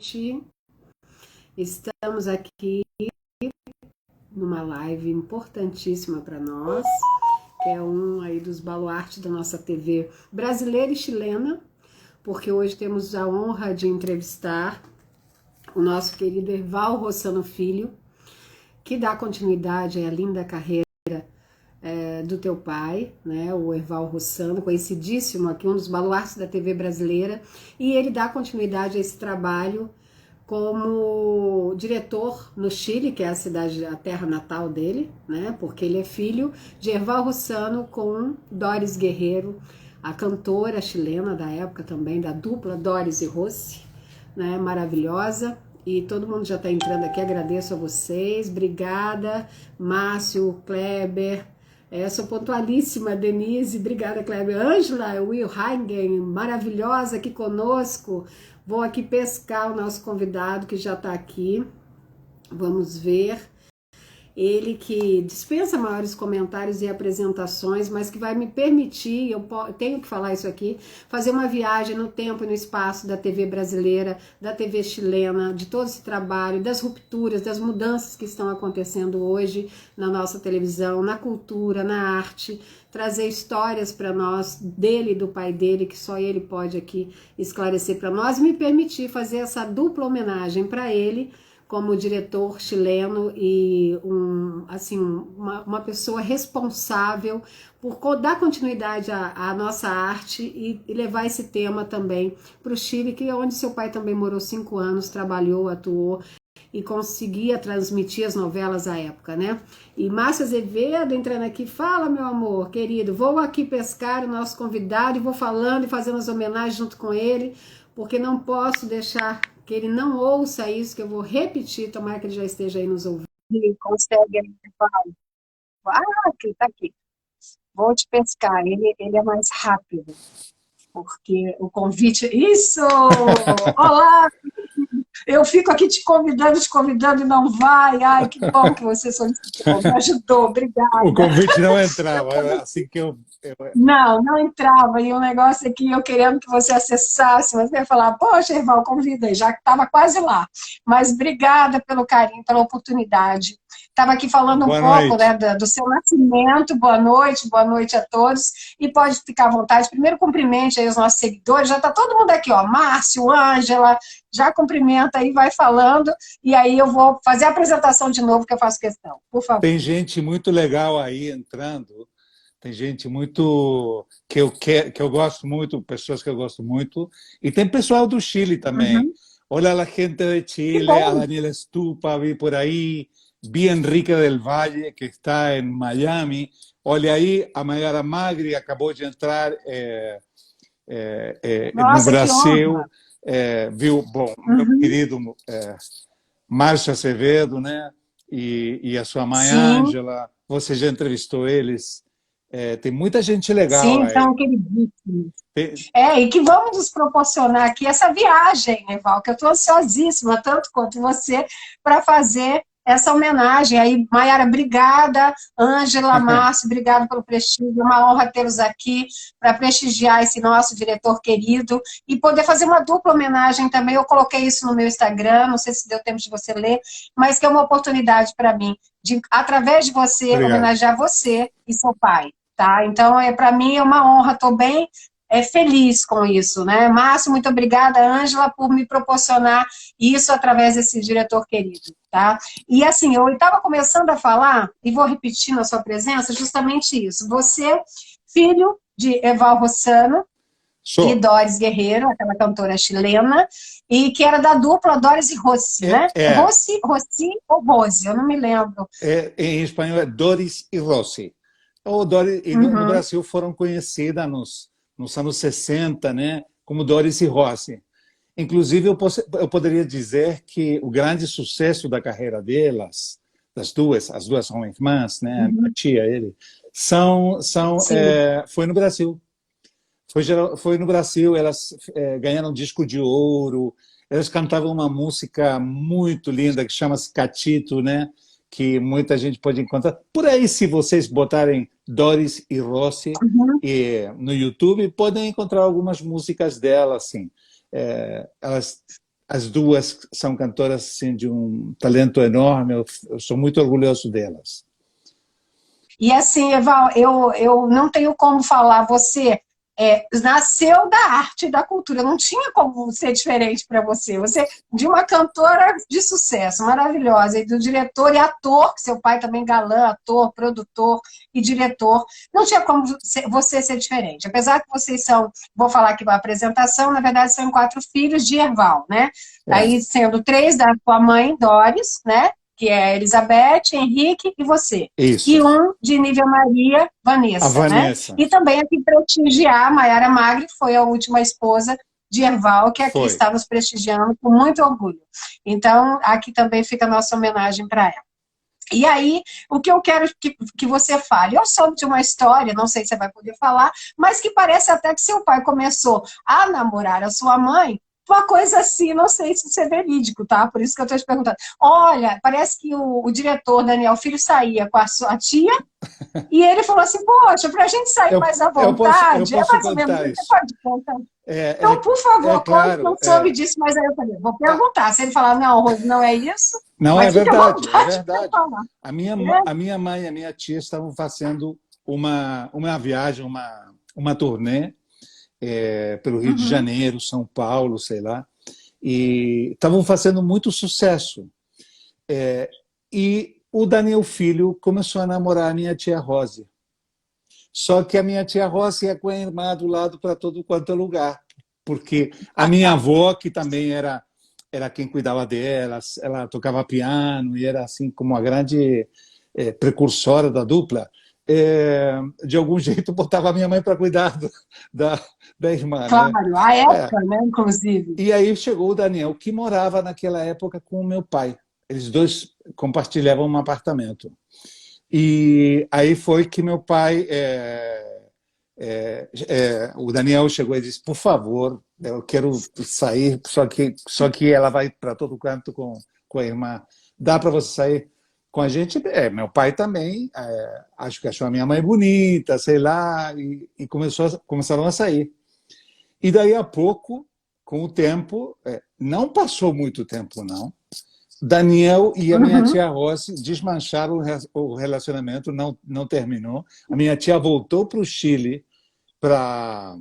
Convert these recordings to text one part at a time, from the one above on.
noite. Estamos aqui numa live importantíssima para nós, que é um aí dos baluartes da nossa TV brasileira e chilena, porque hoje temos a honra de entrevistar o nosso querido Erval Rossano Filho, que dá continuidade à linda carreira do teu pai, né, o Erval Rossano, conhecidíssimo aqui, um dos baluartes da TV brasileira, e ele dá continuidade a esse trabalho como diretor no Chile, que é a cidade, a terra natal dele, né, porque ele é filho de Erval Rossano com Doris Guerreiro, a cantora chilena da época também, da dupla Doris e Rossi, né, maravilhosa. E todo mundo já está entrando aqui, agradeço a vocês, obrigada, Márcio, Kleber, sou pontualíssima, Denise, obrigada, Kleber, Ângela, Will Haingen, maravilhosa aqui conosco. Vou aqui pescar o nosso convidado que já está aqui, vamos ver. Ele que dispensa maiores comentários e apresentações, mas que vai me permitir, eu tenho que falar isso aqui, fazer uma viagem no tempo e no espaço da TV brasileira, da TV chilena, de todo esse trabalho, das rupturas, das mudanças que estão acontecendo hoje na nossa televisão, na cultura, na arte, trazer histórias para nós, dele e do pai dele, que só ele pode aqui esclarecer para nós, e me permitir fazer essa dupla homenagem para ele, como diretor chileno e uma pessoa responsável por dar continuidade à nossa arte e levar esse tema também para o Chile, que é onde seu pai também morou 5 anos, trabalhou, atuou e conseguia transmitir as novelas à época, né? E Márcio Azevedo entrando aqui, fala, meu amor, querido, vou aqui pescar o nosso convidado e vou falando e fazendo as homenagens junto com ele, porque não posso deixar que ele não ouça isso, que eu vou repetir, tomara que ele já esteja aí nos ouvindo. Ele consegue, Paulo. Aqui, tá aqui. Vou te pescar, ele é mais rápido, porque o convite... Isso! Olá! Eu fico aqui te convidando e não vai. Ai, que bom que você solicitou, me ajudou, obrigada. O convite não entrava, assim que eu... Não entrava, e o negócio aqui, eu querendo que você acessasse, você ia falar, poxa, Erval, convida aí, já que estava quase lá. Mas obrigada pelo carinho, pela oportunidade. Estava aqui falando um pouco, né, do seu nascimento, boa noite a todos, e pode ficar à vontade. Primeiro cumprimente aí os nossos seguidores, já está todo mundo aqui, ó, Márcio, Ângela, já cumprimenta aí, vai falando, e aí eu vou fazer a apresentação de novo, que eu faço questão, por favor. Tem gente muito legal aí entrando, tem gente muito que eu gosto muito, pessoas que eu gosto muito, e tem pessoal do Chile também. Uhum. Olha a gente de Chile, a Daniela Stupa, vi por aí, vi Enrique del Valle, que está em Miami. Olha aí, a Mayara Magri acabou de entrar no Brasil. Viu, bom, meu querido Márcio Azevedo, né? E a sua mãe, Ângela, você já entrevistou eles. Tem muita gente legal. Sim, aí. são queridíssimos. E que vamos nos proporcionar aqui essa viagem, Erval, que eu estou ansiosíssima, tanto quanto você, para fazer essa homenagem. Aí, Mayara, obrigada. Ângela, Márcio, obrigado pelo prestígio. É uma honra tê-los aqui para prestigiar esse nosso diretor querido e poder fazer uma dupla homenagem também. Eu coloquei isso no meu Instagram, não sei se deu tempo de você ler, mas que é uma oportunidade para mim, de, através de você, homenagear você e seu pai. Tá? Então, para mim é uma honra, estou bem feliz com isso, né? Márcio, muito obrigada, Ângela, por me proporcionar isso através desse diretor querido, tá? E assim, eu estava começando a falar, e vou repetir na sua presença, justamente isso. Você, filho de Erval Rossano e Doris Guerreiro, aquela cantora chilena, e que era da dupla Doris e Rossi, né? Rossi ou Rose, eu não me lembro. Em espanhol é Doris e Rossi. Ou Doris, e no Brasil foram conhecidas nos anos 60, né, como Doris e Rossi. Inclusive, eu poderia dizer que o grande sucesso da carreira delas, as duas são irmãs, né, a tia, ele, foi no Brasil. Foi no Brasil, elas ganharam disco de ouro, elas cantavam uma música muito linda que chama-se Catito, né, que muita gente pode encontrar. Por aí, se vocês botarem Doris e Rossi no YouTube, podem encontrar algumas músicas dela, assim. Elas as duas são cantoras assim, de um talento enorme, eu sou muito orgulhoso delas. E assim, Eval, eu não tenho como falar, você nasceu da arte e da cultura, não tinha como ser diferente para você. Você, de uma cantora de sucesso, maravilhosa, e do diretor e ator, que seu pai também galã, ator, produtor e diretor, não tinha como você ser diferente. Apesar que vocês são, vou falar aqui uma apresentação, na verdade são 4 filhos de Erval, né? Aí sendo 3 da sua mãe, Doris, né? Que é Elizabeth, Henrique e você. Isso. E um de Nívia Maria, Vanessa. A Vanessa. Né? E também aqui prestigiar, Maiara Magri, que foi a última esposa de Erval, que aqui está nos prestigiando com muito orgulho. Então, aqui também fica a nossa homenagem para ela. E aí, o que eu quero que você fale, eu soube de uma história, não sei se você vai poder falar, mas que parece até que seu pai começou a namorar a sua mãe, uma coisa assim, não sei se isso é verídico, tá? Por isso que eu estou te perguntando. Olha, parece que o diretor Daniel Filho saía com a sua tia e ele falou assim, poxa, para a gente sair mais à vontade, eu posso mais ou menos, você pode contar. Então, por favor, claro, não soube disso, mas aí eu falei, vou perguntar. Se ele falar, não, Rose, não é isso. Não, é verdade, é verdade. A minha mãe e a minha tia estavam fazendo uma viagem, uma turnê, pelo Rio de Janeiro, São Paulo, sei lá, e estavam fazendo muito sucesso. E o Daniel Filho começou a namorar a minha tia Rose. Só que a minha tia Rose ia com a irmã do lado para todo quanto é lugar, porque a minha avó, que também era quem cuidava delas, ela tocava piano e era assim como a grande precursora da dupla, de algum jeito botava a minha mãe para cuidar da irmã. Claro, né? a época, né, inclusive. E aí chegou o Daniel, que morava naquela época com o meu pai. Eles dois compartilhavam um apartamento. E aí foi que meu pai, o Daniel chegou e disse, por favor, eu quero sair, só que ela vai para todo canto com a irmã. Dá para você sair com a gente? Meu pai também, acho que achou a minha mãe bonita, sei lá, e começaram a sair. E daí a pouco, com o tempo, não passou muito tempo, não, Daniel e a minha tia Rose desmancharam o relacionamento, não terminou. A minha tia voltou para o Chile para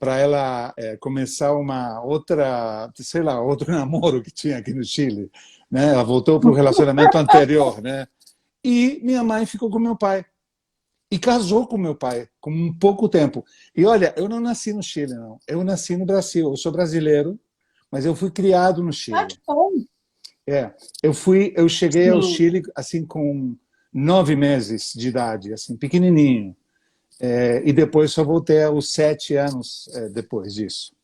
ela começar uma outra, sei lá, outro namoro que tinha aqui no Chile. Né? Ela voltou para o relacionamento anterior. Né? E minha mãe ficou com meu pai. E casou com meu pai, com um pouco tempo. E olha, eu não nasci no Chile, não. Eu nasci no Brasil. Eu sou brasileiro, mas eu fui criado no Chile. Eu cheguei ao Chile assim com 9 meses de idade, assim pequenininho, e depois só voltei aos 7 anos depois disso.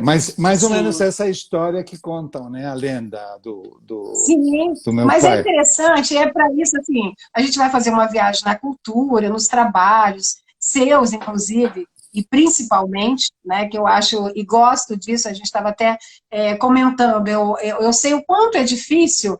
Mas mais ou menos essa história que contam, né, a lenda do meu mas pai. É interessante, para isso assim, a gente vai fazer uma viagem na cultura, nos trabalhos seus, inclusive, e principalmente, né, que eu acho e gosto disso, a gente estava até comentando, eu sei o quanto é difícil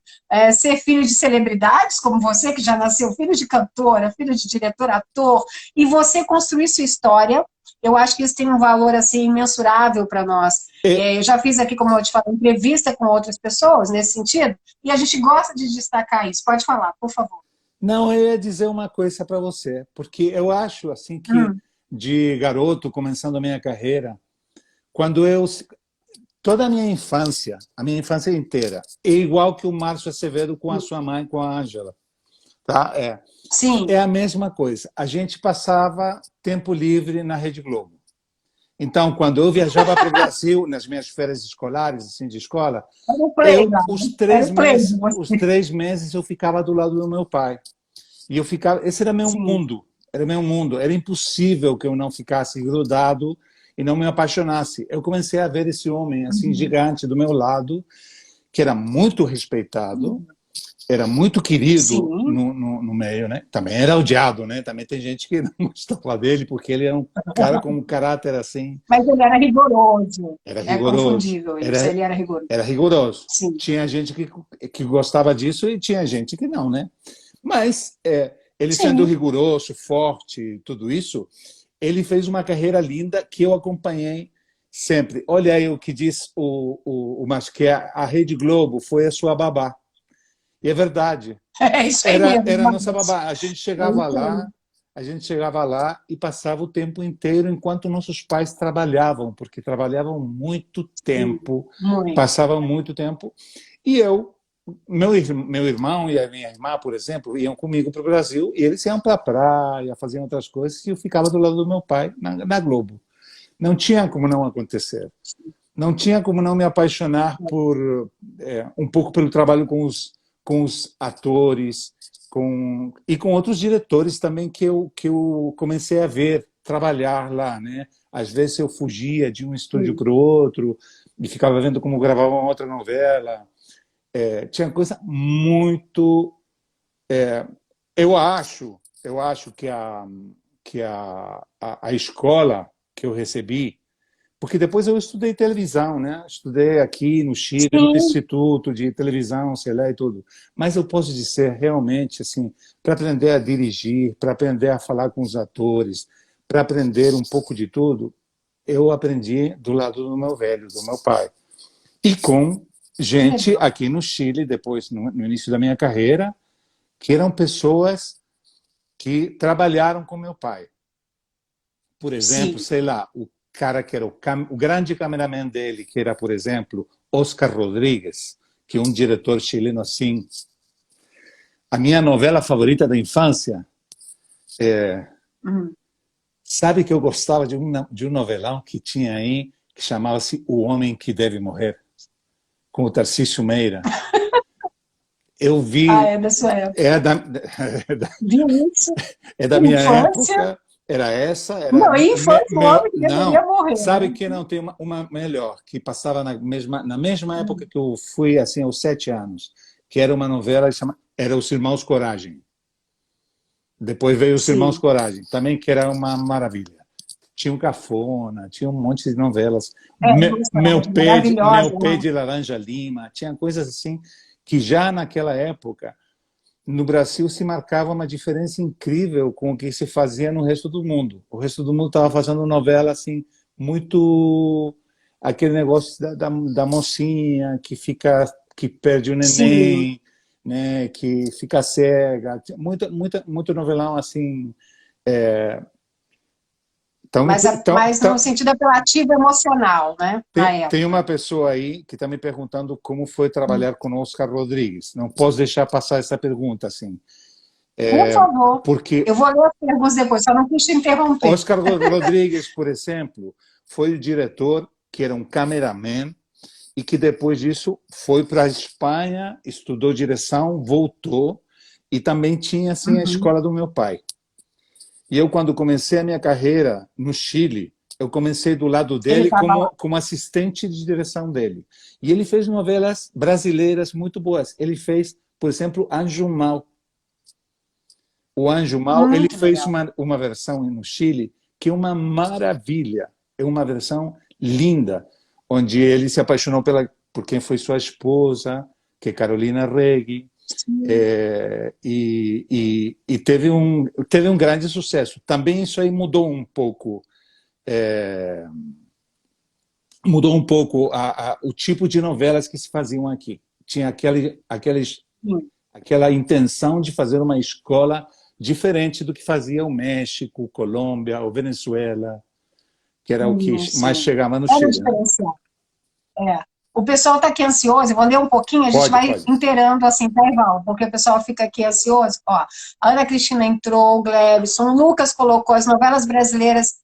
ser filho de celebridades, como você, que já nasceu filho de cantora, filho de diretor, ator, e você construir sua história. Eu acho que isso tem um valor assim imensurável para nós. Eu já fiz aqui, como eu te falei, entrevista com outras pessoas nesse sentido, e a gente gosta de destacar isso. Pode falar, por favor. Não, eu ia dizer uma coisa para você, porque eu acho assim que de garoto, começando a minha carreira, toda a minha infância inteira, é igual que o Márcio Acevedo com a sua mãe, com a Ângela. Tá? Sim. É a mesma coisa. A gente passava tempo livre na Rede Globo. Então, quando eu viajava para o Brasil, nas minhas férias escolares, assim, de escola, os 3 meses eu ficava do lado do meu pai. E esse era meu mundo. Era meu mundo. Era impossível que eu não ficasse grudado e não me apaixonasse. Eu comecei a ver esse homem assim gigante do meu lado, que era muito respeitado, era muito querido no meio, né? Também era odiado, né? Também tem gente que não gostava dele porque ele era um cara com um caráter assim. Mas ele era rigoroso. Era rigoroso. Confundível isso. Ele era rigoroso. Era rigoroso. Sim. Tinha gente que gostava disso e tinha gente que não, né? Mas ele sendo rigoroso, forte, tudo isso, ele fez uma carreira linda que eu acompanhei sempre. Olha aí o que diz o Márcio, que a Rede Globo foi a sua babá. E é verdade. É isso aí mesmo. Era a nossa babá. A gente chegava lá e passava o tempo inteiro enquanto nossos pais trabalhavam, porque trabalhavam muito tempo, Muito. passavam muito tempo. E meu irmão e a minha irmã, por exemplo, iam comigo para o Brasil e eles iam para a praia, faziam outras coisas e eu ficava do lado do meu pai na Globo. Não tinha como não acontecer. Não tinha como não me apaixonar um pouco pelo trabalho com os atores e com outros diretores também que eu comecei a ver trabalhar lá, né? Às vezes eu fugia de um estúdio para o outro e ficava vendo como gravavam outra novela. Tinha coisa muito... eu acho que a escola que eu recebi, porque depois eu estudei televisão, né? Estudei aqui no Chile, no Instituto de Televisão, sei lá e tudo. Mas eu posso dizer realmente, assim, para aprender a dirigir, para aprender a falar com os atores, para aprender um pouco de tudo, eu aprendi do lado do meu velho, do meu pai. E com gente aqui no Chile, depois, no início da minha carreira, que eram pessoas que trabalharam com meu pai. Por exemplo, sei lá, o cara que era o grande cameraman dele, que era, por exemplo, Oscar Rodrigues, que é um diretor chileno assim. A minha novela favorita da infância sabe que eu gostava de um novelão que tinha aí, que chamava-se O Homem que Deve Morrer, com o Tarcísio Meira. Eu vi... é da sua época. É da minha época. Era essa. Não, infância, o homem que deveria morrer. Sabe que não tem uma melhor, que passava na mesma época que eu fui, assim, aos 7 anos, que era uma novela, era Os Irmãos Coragem. Depois veio Os Irmãos Coragem, também que era uma maravilha. Tinha um Cafona, tinha um monte de novelas. Meu Pé de Laranja Lima, tinha coisas assim que já naquela época no Brasil se marcava uma diferença incrível com o que se fazia no resto do mundo. O resto do mundo estava fazendo novela assim, muito aquele negócio da mocinha que perde o neném, né, que fica cega, muito novelão assim. Mas no sentido apelativo emocional, né? Tem uma pessoa aí que está me perguntando como foi trabalhar com Oscar Rodrigues. Não posso deixar passar essa pergunta assim. Por favor, porque eu vou ler as perguntas depois, só não quis te interromper. Oscar Rodrigues, por exemplo, foi o diretor que era um cameraman e que depois disso foi para a Espanha, estudou direção, voltou e também tinha assim, a escola do meu pai. E eu, quando comecei a minha carreira no Chile, eu comecei do lado dele como assistente de direção dele. E ele fez novelas brasileiras muito boas. Ele fez, por exemplo, Anjo Mau. O Anjo Mau, ele fez uma versão no Chile que é uma maravilha. É uma versão linda, onde ele se apaixonou por quem foi sua esposa, que é Carolina Reggi. E teve um grande sucesso. Também isso aí mudou um pouco o tipo de novelas que se faziam aqui. Tinha aquela intenção de fazer uma escola diferente do que fazia o México, Colômbia ou Venezuela, que era o que mais chegava no Chile. O pessoal está aqui ansioso, eu vou ler um pouquinho, a gente vai inteirando assim, tá, Evaldo? Porque o pessoal fica aqui ansioso. Ó, a Ana Cristina entrou, o Glebson, o Lucas colocou as novelas brasileiras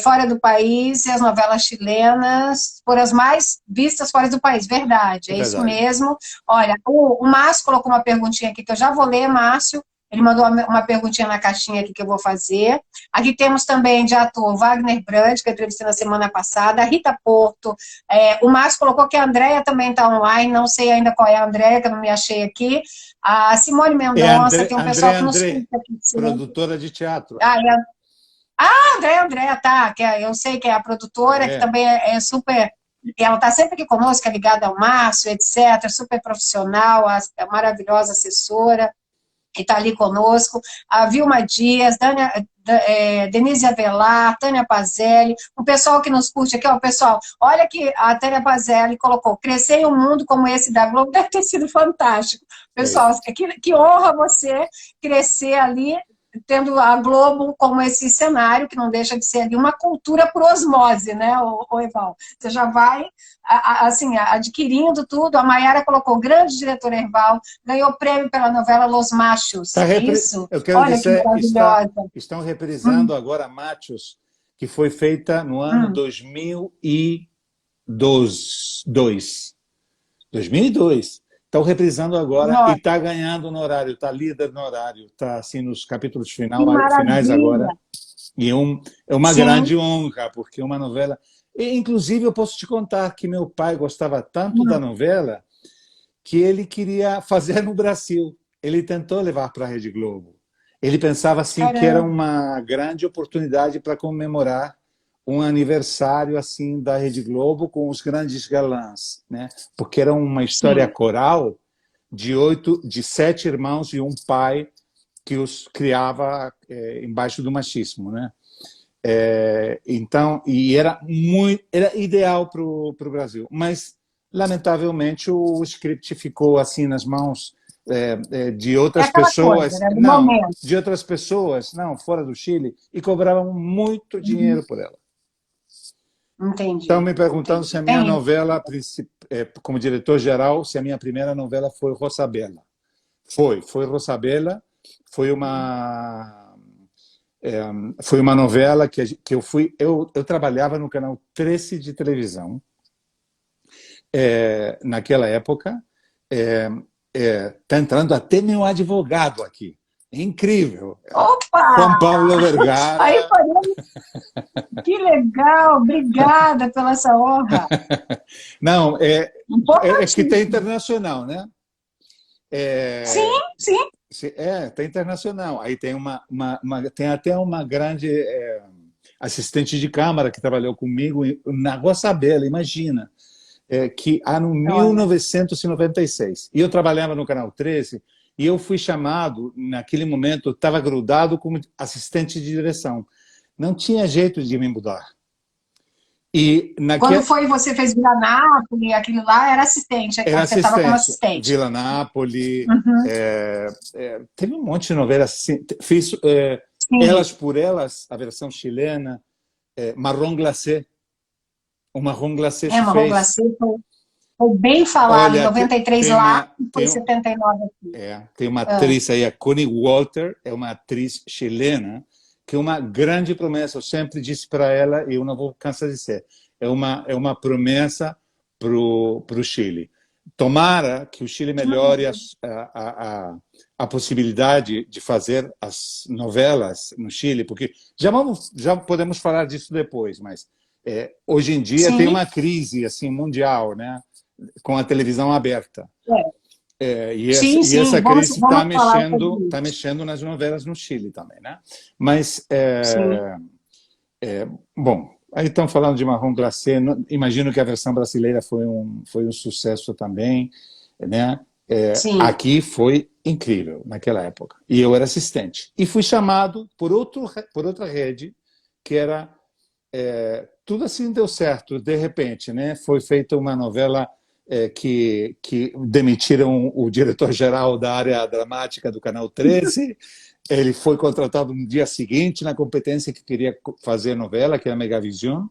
fora do país e as novelas chilenas foram as mais vistas fora do país. Verdade, isso mesmo. Olha, o Márcio colocou uma perguntinha aqui que eu já vou ler, Márcio. Ele mandou uma perguntinha na caixinha aqui que eu vou fazer. Aqui temos também de ator Wagner Brandt, que eu entrevistei na semana passada, a Rita Porto. O Márcio colocou que a Andréia também está online, não sei ainda qual é a Andréia, que eu não me achei aqui. A Simone Mendonça, tem um pessoal que nos curte aqui. Produtora de teatro. Andréia, tá. Eu sei que é a produtora, que também é super... Ela está sempre aqui conosco, é ligada ao Márcio, etc. Super profissional, a maravilhosa assessora. Que está ali conosco, a Vilma Dias, Denise Avelar, Tânia Pazelli, o pessoal que nos curte aqui, ó, pessoal, olha que a Tânia Pazelli colocou, crescer em um mundo como esse da Globo deve ter sido fantástico. Pessoal, que honra você crescer ali, tendo a Globo como esse cenário, que não deixa de ser ali uma cultura por osmose, né, o Eval? Você já vai, assim, adquirindo tudo. A Maiara colocou, grande diretor Eval, ganhou prêmio pela novela Los Machos, é isso? Eu quero Olha dizer, que maravilhosa. estão reprisando agora Machos, que foi feita no ano 2002. 2002. Estão reprisando agora. Nossa. E está ganhando no horário, está líder no horário, está assim nos capítulos finais agora. E é uma grande honra, porque é uma novela... E, inclusive, eu posso te contar que meu pai gostava tanto da novela que ele queria fazer no Brasil. Ele tentou levar para a Rede Globo. Ele pensava assim que era uma grande oportunidade para comemorar um aniversário assim da Rede Globo com os grandes galãs, né? Porque era uma história coral de 7 irmãos e um pai que os criava embaixo do machismo, né? Então, e era ideal para o Brasil, mas lamentavelmente o script ficou assim nas mãos de outras pessoas, de outras pessoas, fora do Chile, e cobravam muito dinheiro por ela. Entendi. Estão me perguntando se a minha novela, como diretor-geral, se a minha primeira novela foi Rossabella. Foi Rossabella, foi uma novela que eu trabalhava no canal 13 de televisão, naquela época. Está entrando até meu advogado aqui. É incrível. Opa! Juan Pablo Vergara. Aí, que legal, obrigada pela essa honra. Não, é que tem internacional, né? Sim. Tem internacional. Aí tem tem até uma grande assistente de câmara que trabalhou comigo na Rossabella, imagina. Que ano 1996. E eu trabalhava no Canal 13 e eu fui chamado, naquele momento, estava grudado como assistente de direção. Não tinha jeito de me mudar. Quando você fez Vila Nápoles, aquilo lá era assistente, você estava como assistente. Vila Nápoles, teve um monte de novelas assim. Fiz Elas por Elas, a versão chilena, Marrom Glacé. O Marrom Glacé Marrom Glacé foi bem falado. Olha, em 93 lá e foi em 79 aqui. Tem uma atriz aí, a Connie Walter, é uma atriz chilena, que é uma grande promessa. Eu sempre disse para ela, e eu não vou cansar de dizer, é uma promessa para o Chile. Tomara que o Chile melhore a possibilidade de fazer as novelas no Chile, porque já podemos falar disso depois, mas hoje em dia tem uma crise assim mundial, né, com a televisão aberta. E essa crise está mexendo nas novelas no Chile também, né? Mas bom, aí estão falando de Marrom Glacé. Imagino que a versão brasileira foi um sucesso também, né? Aqui foi incrível naquela época. E eu era assistente e fui chamado por outra rede que era tudo assim deu certo de repente, né? Foi feita uma novela que demitiram o diretor-geral da área dramática do Canal 13. Ele foi contratado no dia seguinte na competência que queria fazer novela, que é a Megavision,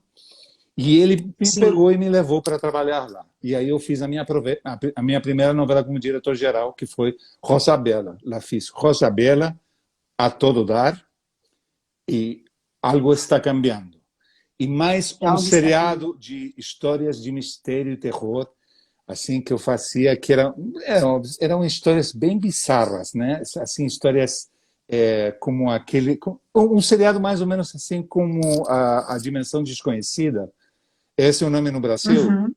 e ele me pegou e me levou para trabalhar lá. E aí eu fiz a minha primeira novela como diretor-geral, que foi Rossabella. Lá fiz Rossabella, A Todo Dar, e Algo Está Cambiando. E mais um seriado de histórias de mistério e terror, assim, que eu fazia, que eram histórias bem bizarras, né? Assim, histórias como um seriado mais ou menos assim como a Dimensão Desconhecida. Esse é o nome no Brasil.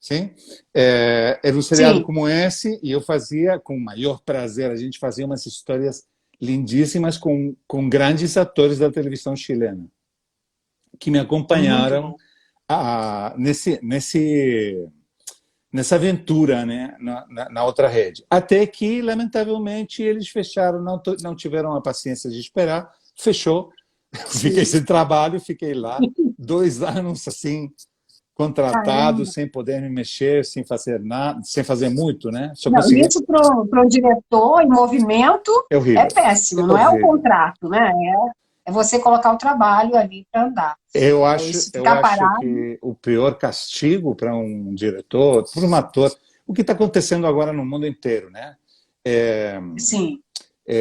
Sim? Era um seriado como esse, e eu fazia com o maior prazer. A gente fazia umas histórias lindíssimas com grandes atores da televisão chilena, que me acompanharam nessa aventura, né, na outra rede. Até que, lamentavelmente, eles fecharam, não tiveram a paciência de esperar, fechou, Fiquei sem trabalho, fiquei lá 2 anos assim, contratado, sem poder me mexer, sem fazer nada, sem fazer muito, né? Só Não, consegui. isso para o diretor em movimento É é horrível. péssimo, É não é o horrível. contrato, né? É você colocar o trabalho ali para andar. Eu É acho, isso, eu ficar acho parado. que o pior castigo para um diretor, para um ator, o que está acontecendo agora no mundo inteiro, né? Sim,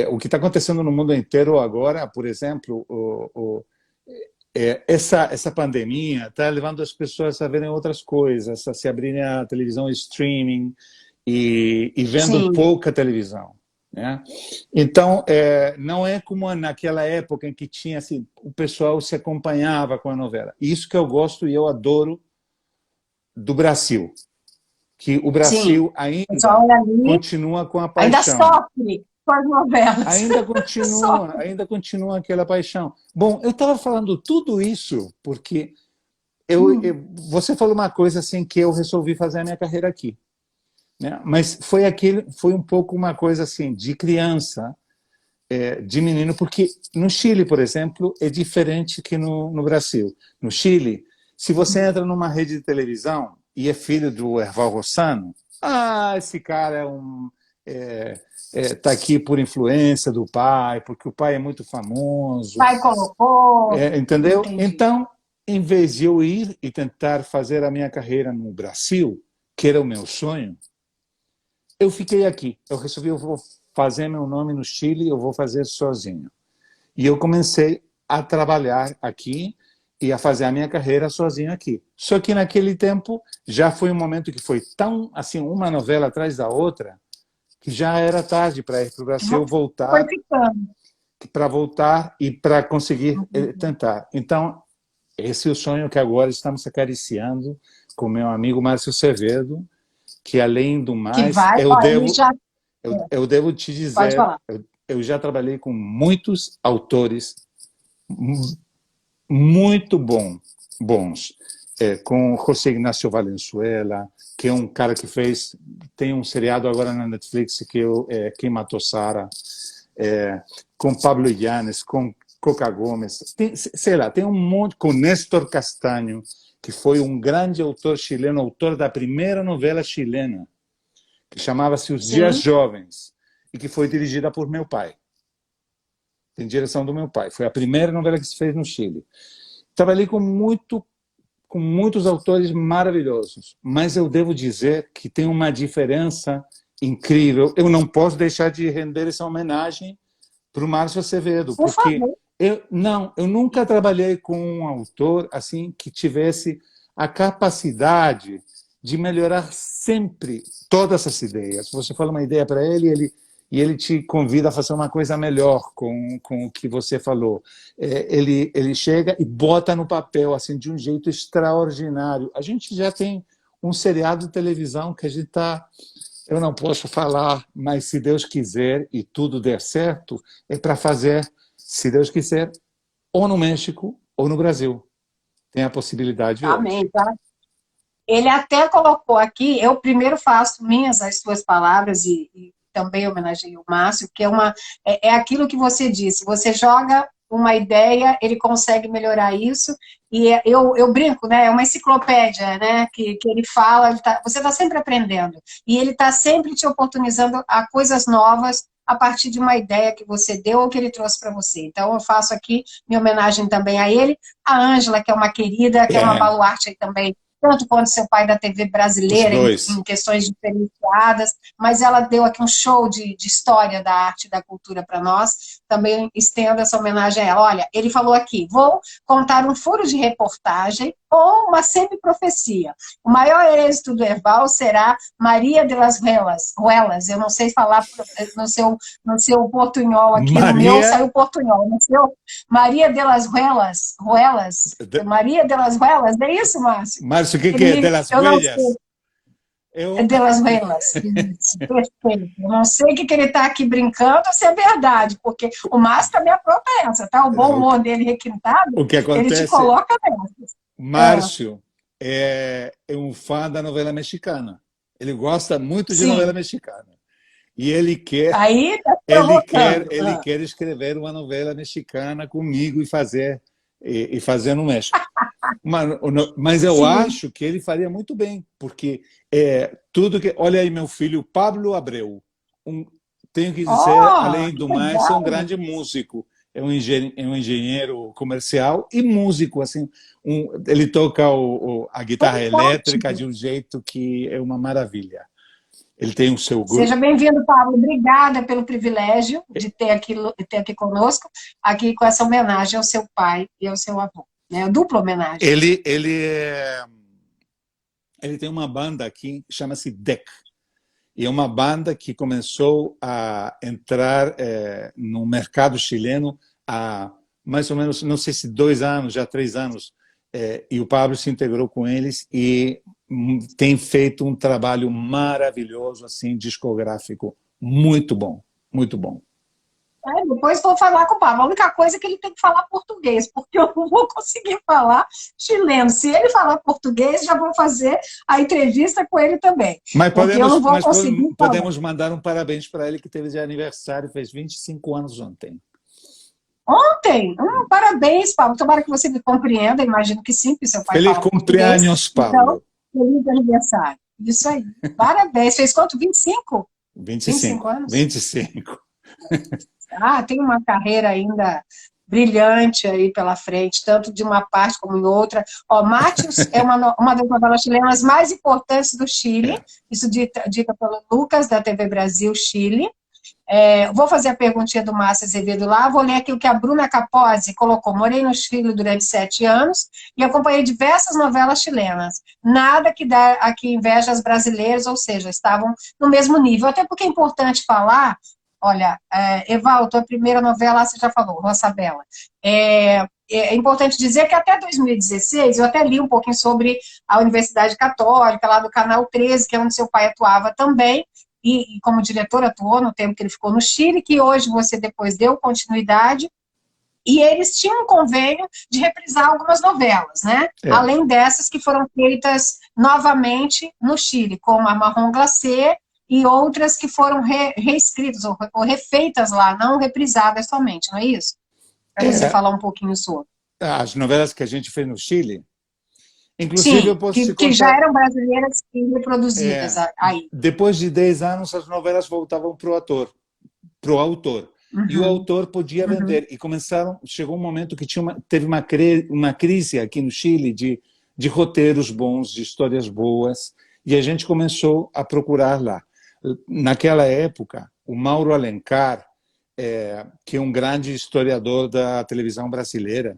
O que está acontecendo no mundo inteiro agora, por exemplo, essa pandemia está levando as pessoas a verem outras coisas, a se abrirem a televisão streaming e vendo sim, pouca televisão, né? Então, não é como naquela época em que tinha assim, o pessoal se acompanhava com a novela. Isso que eu gosto e eu adoro do Brasil, que o sim. Brasil O pessoal ainda olha ali, continua com a ainda paixão. sofre com as novelas. Sofre. Ainda continua aquela paixão. Bom, eu estava falando tudo isso porque você falou uma coisa assim que eu resolvi fazer a minha carreira aqui, né? Mas foi um pouco uma coisa assim de criança, de menino, porque no Chile, por exemplo, é diferente que no Brasil. No Chile, se você entra numa rede de televisão e é filho do Erval Rossano, esse cara tá aqui por influência do pai, porque o pai é muito famoso, Pai colocou, entendeu? entendi. Então, em vez de eu ir e tentar fazer a minha carreira no Brasil, que era o meu sonho, eu fiquei aqui. Eu resolvi, eu vou fazer meu nome no Chile, eu vou fazer sozinho. E eu comecei a trabalhar aqui e a fazer a minha carreira sozinho aqui. Só que naquele tempo já foi um momento que foi tão assim, uma novela atrás da outra, que já era tarde para ir para o Brasil Foi voltar, ficando. para voltar e para conseguir tentar. Então, esse é o sonho que agora estamos acariciando com meu amigo Márcio Sevedo, que além do Que mais, vai, ó, ele já. eu devo te Pode dizer, falar. eu já trabalhei com muitos autores muito bons, com José Ignacio Valenzuela, que é um cara que tem um seriado agora na Netflix que é Quem Matou Sarah, com Pablo Illanes, com Coca Gomes, sei lá, tem um monte, com Néstor Castanho, que foi um grande autor chileno, autor da primeira novela chilena, que chamava-se Os Dias Sim. Jovens, e que foi dirigida por meu pai. Tem direção do meu pai. Foi a primeira novela que se fez no Chile. Trabalhei com muitos autores maravilhosos, mas eu devo dizer que tem uma diferença incrível. Eu não posso deixar de render essa homenagem para o Márcio Acevedo, Por porque favor. eu nunca trabalhei com um autor assim que tivesse a capacidade de melhorar sempre todas essas ideias. Você fala uma ideia para ele, e ele te convida a fazer uma coisa melhor com o que você falou. Ele chega e bota no papel assim de um jeito extraordinário. A gente já tem um seriado de televisão que a gente está... Eu não posso falar, mas se Deus quiser e tudo der certo, é para fazer, se Deus quiser, ou no México ou no Brasil. Tem a possibilidade hoje. Amém, tá? Ele até colocou aqui, eu primeiro faço minhas as suas palavras e também homenageei o Márcio, que é aquilo que você disse, você joga uma ideia, ele consegue melhorar isso, e eu brinco, né? É uma enciclopédia, né? Que ele fala, você está sempre aprendendo, e ele está sempre te oportunizando a coisas novas a partir de uma ideia que você deu ou que ele trouxe para você. Então, eu faço aqui minha homenagem também a ele, a Ângela, que é uma querida, que é uma baluarte aí também, tanto quanto seu pai da TV Os brasileira, dois. em questões diferenciadas, mas ela deu aqui um show de história da arte e da cultura para nós, também estendo essa homenagem a ela. Olha, ele falou aqui, vou contar um furo de reportagem ou uma semi-profecia. O maior êxito do Erval será Maria de las Ruelas, eu não sei falar no seu portunhol aqui, no meu saiu portunhol, no seu Maria de las Ruelas, Maria de las Ruelas, é isso, Márcio? Márcio, o que é de las Huellas? De las Ruelas. Perfeito. Eu não sei o que ele está aqui brincando ou se é verdade, porque o Márcio também apronta essa, tá? O bom humor dele requintado, o que acontece, ele te coloca nessa. Márcio é um fã da novela mexicana. Ele gosta muito de Sim. novela mexicana. E ele quer, Aí tá provocando. ele quer escrever uma novela mexicana comigo e fazer no México. Mas eu Sim. acho que ele faria muito bem, porque tudo que... Olha aí, meu filho, Pablo Abreu. Tenho que dizer, além do mais, é um grande músico. É um engenheiro comercial e músico. Assim, ele toca a guitarra elétrica de um jeito que é uma maravilha. Ele tem o seu grupo. Seja bem-vindo, Pablo. Obrigada pelo privilégio de ter aqui conosco, aqui com essa homenagem ao seu pai e ao seu avô. Né? Dupla homenagem. Ele tem uma banda aqui, chama-se DEC. E é uma banda que começou a entrar no mercado chileno há mais ou menos, não sei se 2 anos, já 3 anos. E o Pablo se integrou com eles e tem feito um trabalho maravilhoso, assim, discográfico. Muito bom, muito bom. Depois vou falar com o Pablo. A única coisa é que ele tem que falar português, porque eu não vou conseguir falar chileno. Se ele falar português, já vou fazer a entrevista com ele também. Mas podemos mandar um parabéns para ele, que teve de aniversário, fez 25 anos ontem. Ontem? Parabéns, Pablo. Tomara que você me compreenda. Imagino que sim, que seu pai feliz fala cumpleaños, Pablo. Então, feliz aniversário. Isso aí. Parabéns. Fez quanto? 25? 25 anos? 25. Tem uma carreira ainda brilhante aí pela frente, tanto de uma parte como em outra. Mátios é uma das novelas chilenas mais importantes do Chile, isso dita pelo Lucas, da TV Brasil Chile. Vou fazer a perguntinha do Márcio Azevedo lá, vou ler aqui o que a Bruna Capozzi colocou. Morei no Chile durante 7 anos e acompanhei diversas novelas chilenas. Nada que dá aqui inveja às brasileiras, ou seja, estavam no mesmo nível. Até porque é importante falar, olha, Evaldo, a primeira novela, você já falou, Roça Bela. É importante dizer que até 2016, eu até li um pouquinho sobre a Universidade Católica, lá do Canal 13, que é onde seu pai atuava também, e como diretor atuou no tempo que ele ficou no Chile, que hoje você depois deu continuidade, e eles tinham um convênio de reprisar algumas novelas, né? Além dessas que foram feitas novamente no Chile, como a Marrom Glacé e outras que foram reescritas ou refeitas lá, não reprisadas somente, não é isso? Para você falar um pouquinho sobre. As novelas que a gente fez no Chile, inclusive, sim, eu posso te contar, que já eram brasileiras e reproduzidas aí. Depois de 10 anos, as novelas voltavam para o autor. E o autor podia vender. E chegou um momento que teve uma crise aqui no Chile de roteiros bons, de histórias boas, e a gente começou a procurar lá. Naquela época, o Mauro Alencar, que é um grande historiador da televisão brasileira,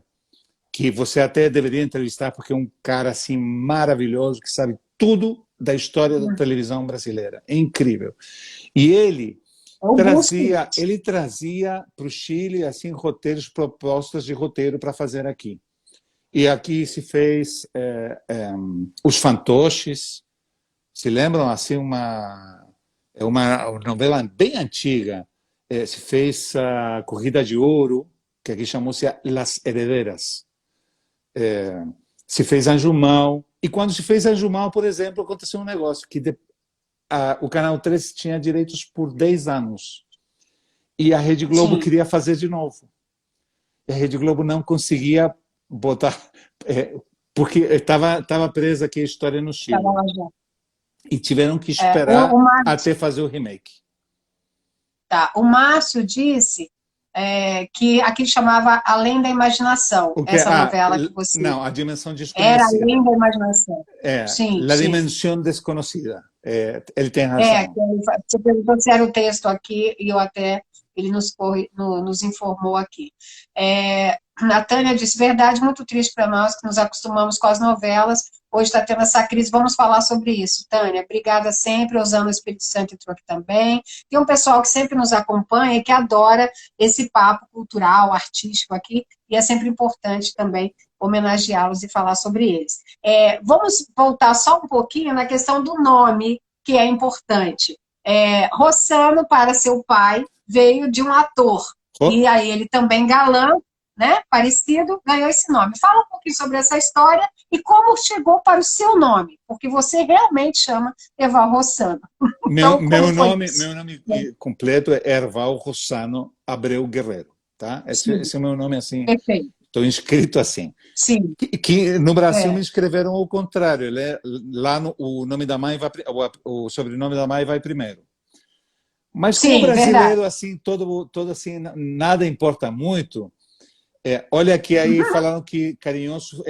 que você até deveria entrevistar, porque é um cara assim maravilhoso, que sabe tudo da história da televisão brasileira. É incrível. E ele trazia para o Chile assim, propostas de roteiro para fazer aqui. E aqui se fez Os Fantoches, se lembram? Assim, uma novela bem antiga. Se fez a Corrida de Ouro, que aqui chamou-se Las Herederas. Se fez Anjumão. E quando se fez Anjumão, por exemplo, aconteceu um negócio, que o Canal 13 tinha direitos por 10 anos. E a Rede Globo queria fazer de novo. E a Rede Globo não conseguia botar... porque estava presa aqui a história no Chile. E tiveram que esperar até fazer o remake. O Márcio disse que aqui chamava Além da Imaginação, essa novela que você... Não, A Dimensão Desconhecida. Era Além da Imaginação. La Dimensão Desconhecida. Ele tem razão. Você perguntou se era o texto aqui, e ele nos informou aqui. A Tânia disse, verdade, muito triste para nós que nos acostumamos com as novelas, hoje está tendo essa crise, vamos falar sobre isso. Tânia, obrigada sempre, Osana Espírito Santo entrou aqui também. Tem um pessoal que sempre nos acompanha e que adora esse papo cultural, artístico aqui, e é sempre importante também homenageá-los e falar sobre eles. Vamos voltar só um pouquinho na questão do nome, que é importante. Rossano, para seu pai, veio de um ator, e aí ele também galã, né, parecido, ganhou esse nome. Fala um pouquinho sobre essa história e como chegou para o seu nome, porque você realmente chama Erval Rossano. Então, meu nome completo é Erval Rossano Abreu Guerreiro, tá? Esse é o meu nome assim. Perfeito. Estou inscrito assim. Sim. Que no Brasil me escreveram ao contrário. Lá o nome da mãe vai, o sobrenome da mãe vai primeiro. Mas como brasileiro assim, todo assim, nada importa muito. Olha que aí falaram que Carinhoso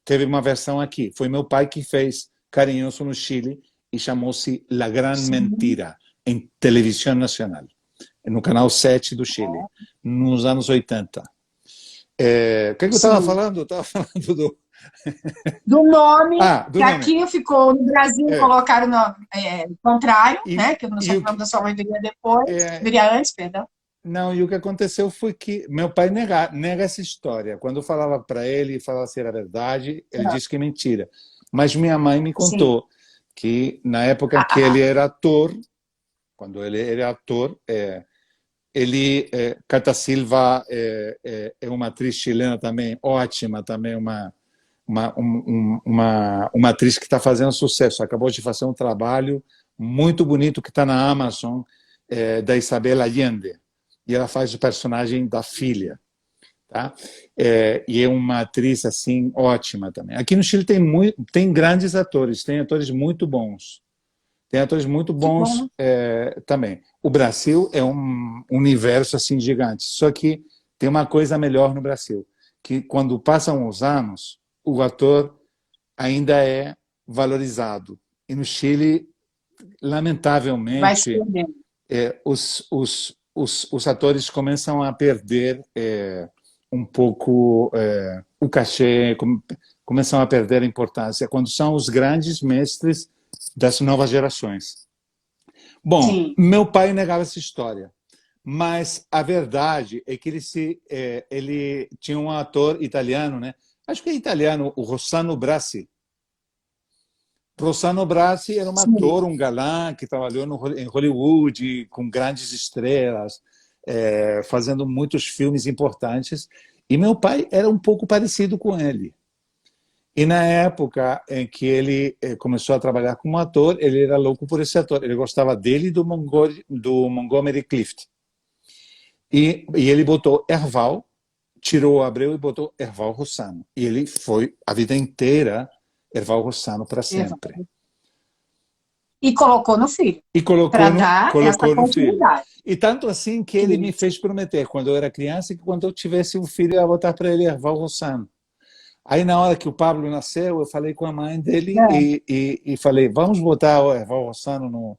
teve uma versão aqui. Foi meu pai que fez Carinhoso no Chile e chamou-se La Gran Mentira em televisão nacional, no canal 7 do Chile, nos anos 80. O que eu estava falando? Eu estava falando do nome, do que nome. Aqui ficou no Brasil, colocaram o nome contrário, né? Que eu não sei o nome da sua mãe viria depois, viria antes, perdão. Não, e o que aconteceu foi que meu pai nega essa história. Quando eu falava para ele, falava se era verdade, ele disse que é mentira. Mas minha mãe me contou que na época que ele era ator, quando ele era ator, Cata Silva é uma atriz chilena também, ótima, também uma atriz que está fazendo sucesso. Acabou de fazer um trabalho muito bonito que está na Amazon, da Isabel Allende. E ela faz o personagem da filha, tá? E é uma atriz assim ótima também. Aqui no Chile tem grandes atores, tem atores muito bons, também. O Brasil é um universo assim gigante. Só que tem uma coisa melhor no Brasil, que quando passam os anos, o ator ainda é valorizado. E no Chile, lamentavelmente, os atores começam a perder um pouco o cachê, começam a perder a importância quando são os grandes mestres das novas gerações. Bom, meu pai negava essa história, mas a verdade é que ele tinha um ator italiano, né? Acho que é italiano, o Rossano Brasi. Rossano Brasi era um ator, um galã que trabalhou em Hollywood com grandes estrelas, fazendo muitos filmes importantes. E meu pai era um pouco parecido com ele. E na época em que ele começou a trabalhar como ator, ele era louco por esse ator. Ele gostava dele e do Montgomery Clift. E ele botou Erval, tirou o Abreu e botou Erval Rossano. E ele foi a vida inteira Erval Rossano para sempre. E colocou no filho. E colocou no filho. E tanto assim que ele me fez prometer, quando eu era criança, que quando eu tivesse um filho, eu ia botar para ele Erval Rossano. Aí, na hora que o Pablo nasceu, eu falei com a mãe dele e falei, vamos botar o Erval Rossano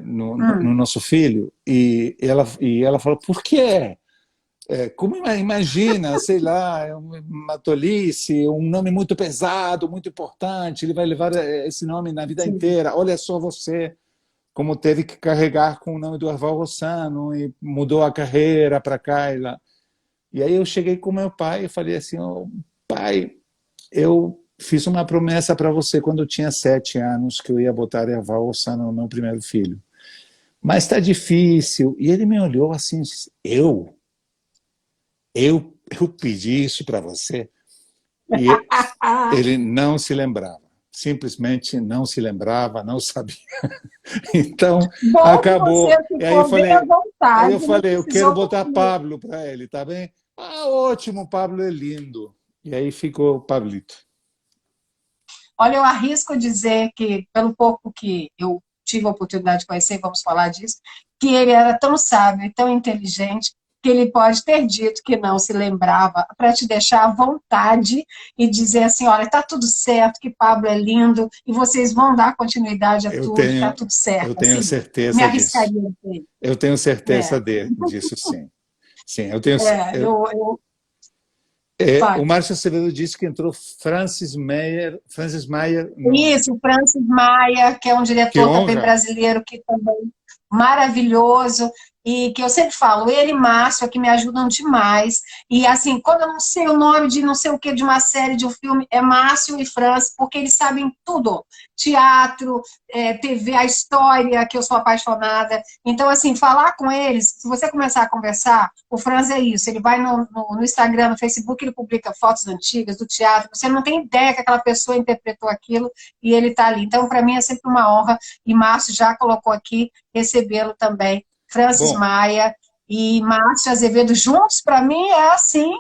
no nosso filho? E ela falou, por quê? Como imagina, sei lá, uma tolice, um nome muito pesado, muito importante, ele vai levar esse nome na vida inteira. Olha só você, como teve que carregar com o nome do Erval Rossano e mudou a carreira para cá e lá. E aí eu cheguei com meu pai e falei assim, pai, eu fiz uma promessa para você quando eu tinha 7 anos que eu ia botar Erval Rossano no meu primeiro filho. Mas está difícil. E ele me olhou assim, eu pedi isso para você? E ele não se lembrava. Simplesmente não se lembrava, não sabia. Então, acabou. E aí eu falei, eu quero botar Pablo para ele, tá bem? Ótimo, Pablo é lindo. E aí ficou o Pablito. Olha, eu arrisco dizer que, pelo pouco que eu tive a oportunidade de conhecer, vamos falar disso, que ele era tão sábio e tão inteligente que ele pode ter dito que não se lembrava, para te deixar à vontade e dizer assim, olha, está tudo certo, que Pablo é lindo, e vocês vão dar continuidade a tudo, está tudo certo. Eu tenho certeza me arriscaria disso. Eu tenho certeza disso, sim. Sim, eu tenho o Márcio Acevedo disse que entrou Francis Mayer. Isso, Francis Maia, que é um diretor também brasileiro, que também maravilhoso. e que eu sempre falo, ele e Márcio é que me ajudam demais. E assim, quando eu não sei o nome de não sei o que, de uma série, de um filme, é Márcio e Franz, porque eles sabem tudo. Teatro, TV, a história, que eu sou apaixonada. Então, assim, falar com eles, se você começar a conversar, o Franz é isso, ele vai no Instagram, no Facebook, ele publica fotos antigas do teatro, você não tem ideia que aquela pessoa interpretou aquilo e ele está ali. Então, para mim é sempre uma honra, e Márcio já colocou aqui, recebê-lo também. Francis Maia e Márcio Azevedo juntos, para mim, é assim,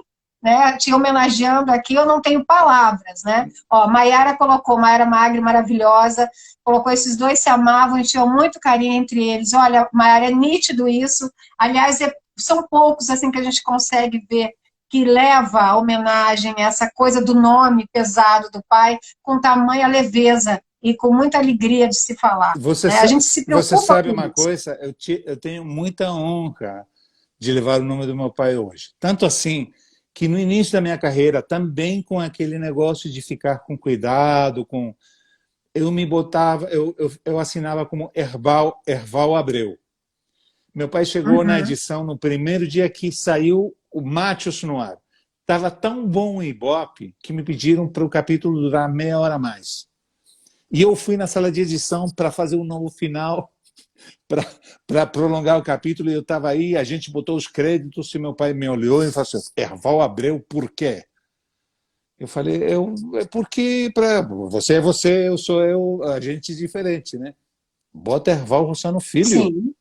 né? Te homenageando aqui, eu não tenho palavras, né? Ó, Maiara colocou, Maiara Magri, maravilhosa, colocou esses dois se amavam e tinham muito carinho entre eles. Olha, Maiara, é nítido isso. Aliás, são poucos assim que a gente consegue ver que leva a homenagem, essa coisa do nome pesado do pai, com tamanha leveza e com muita alegria de se falar. Né? A gente se preocupa. Você sabe com uma isso. coisa? Eu tenho muita honra de levar o nome do meu pai hoje. Tanto assim que no início da minha carreira, também com aquele negócio de ficar com cuidado, eu me botava, eu assinava como Erval Abreu. Meu pai chegou na edição no primeiro dia que saiu o Machos no ar. Estava tão bom o Ibope que me pediram para o capítulo durar meia hora a mais. E eu fui na sala de edição para fazer um novo final, para prolongar o capítulo, e eu estava aí, a gente botou os créditos, e meu pai me olhou e falou assim, Erval Abreu, por quê? Eu falei, é porque você é você, eu sou eu, a gente é diferente, né? Bota Erval Rossano Filho. Sim.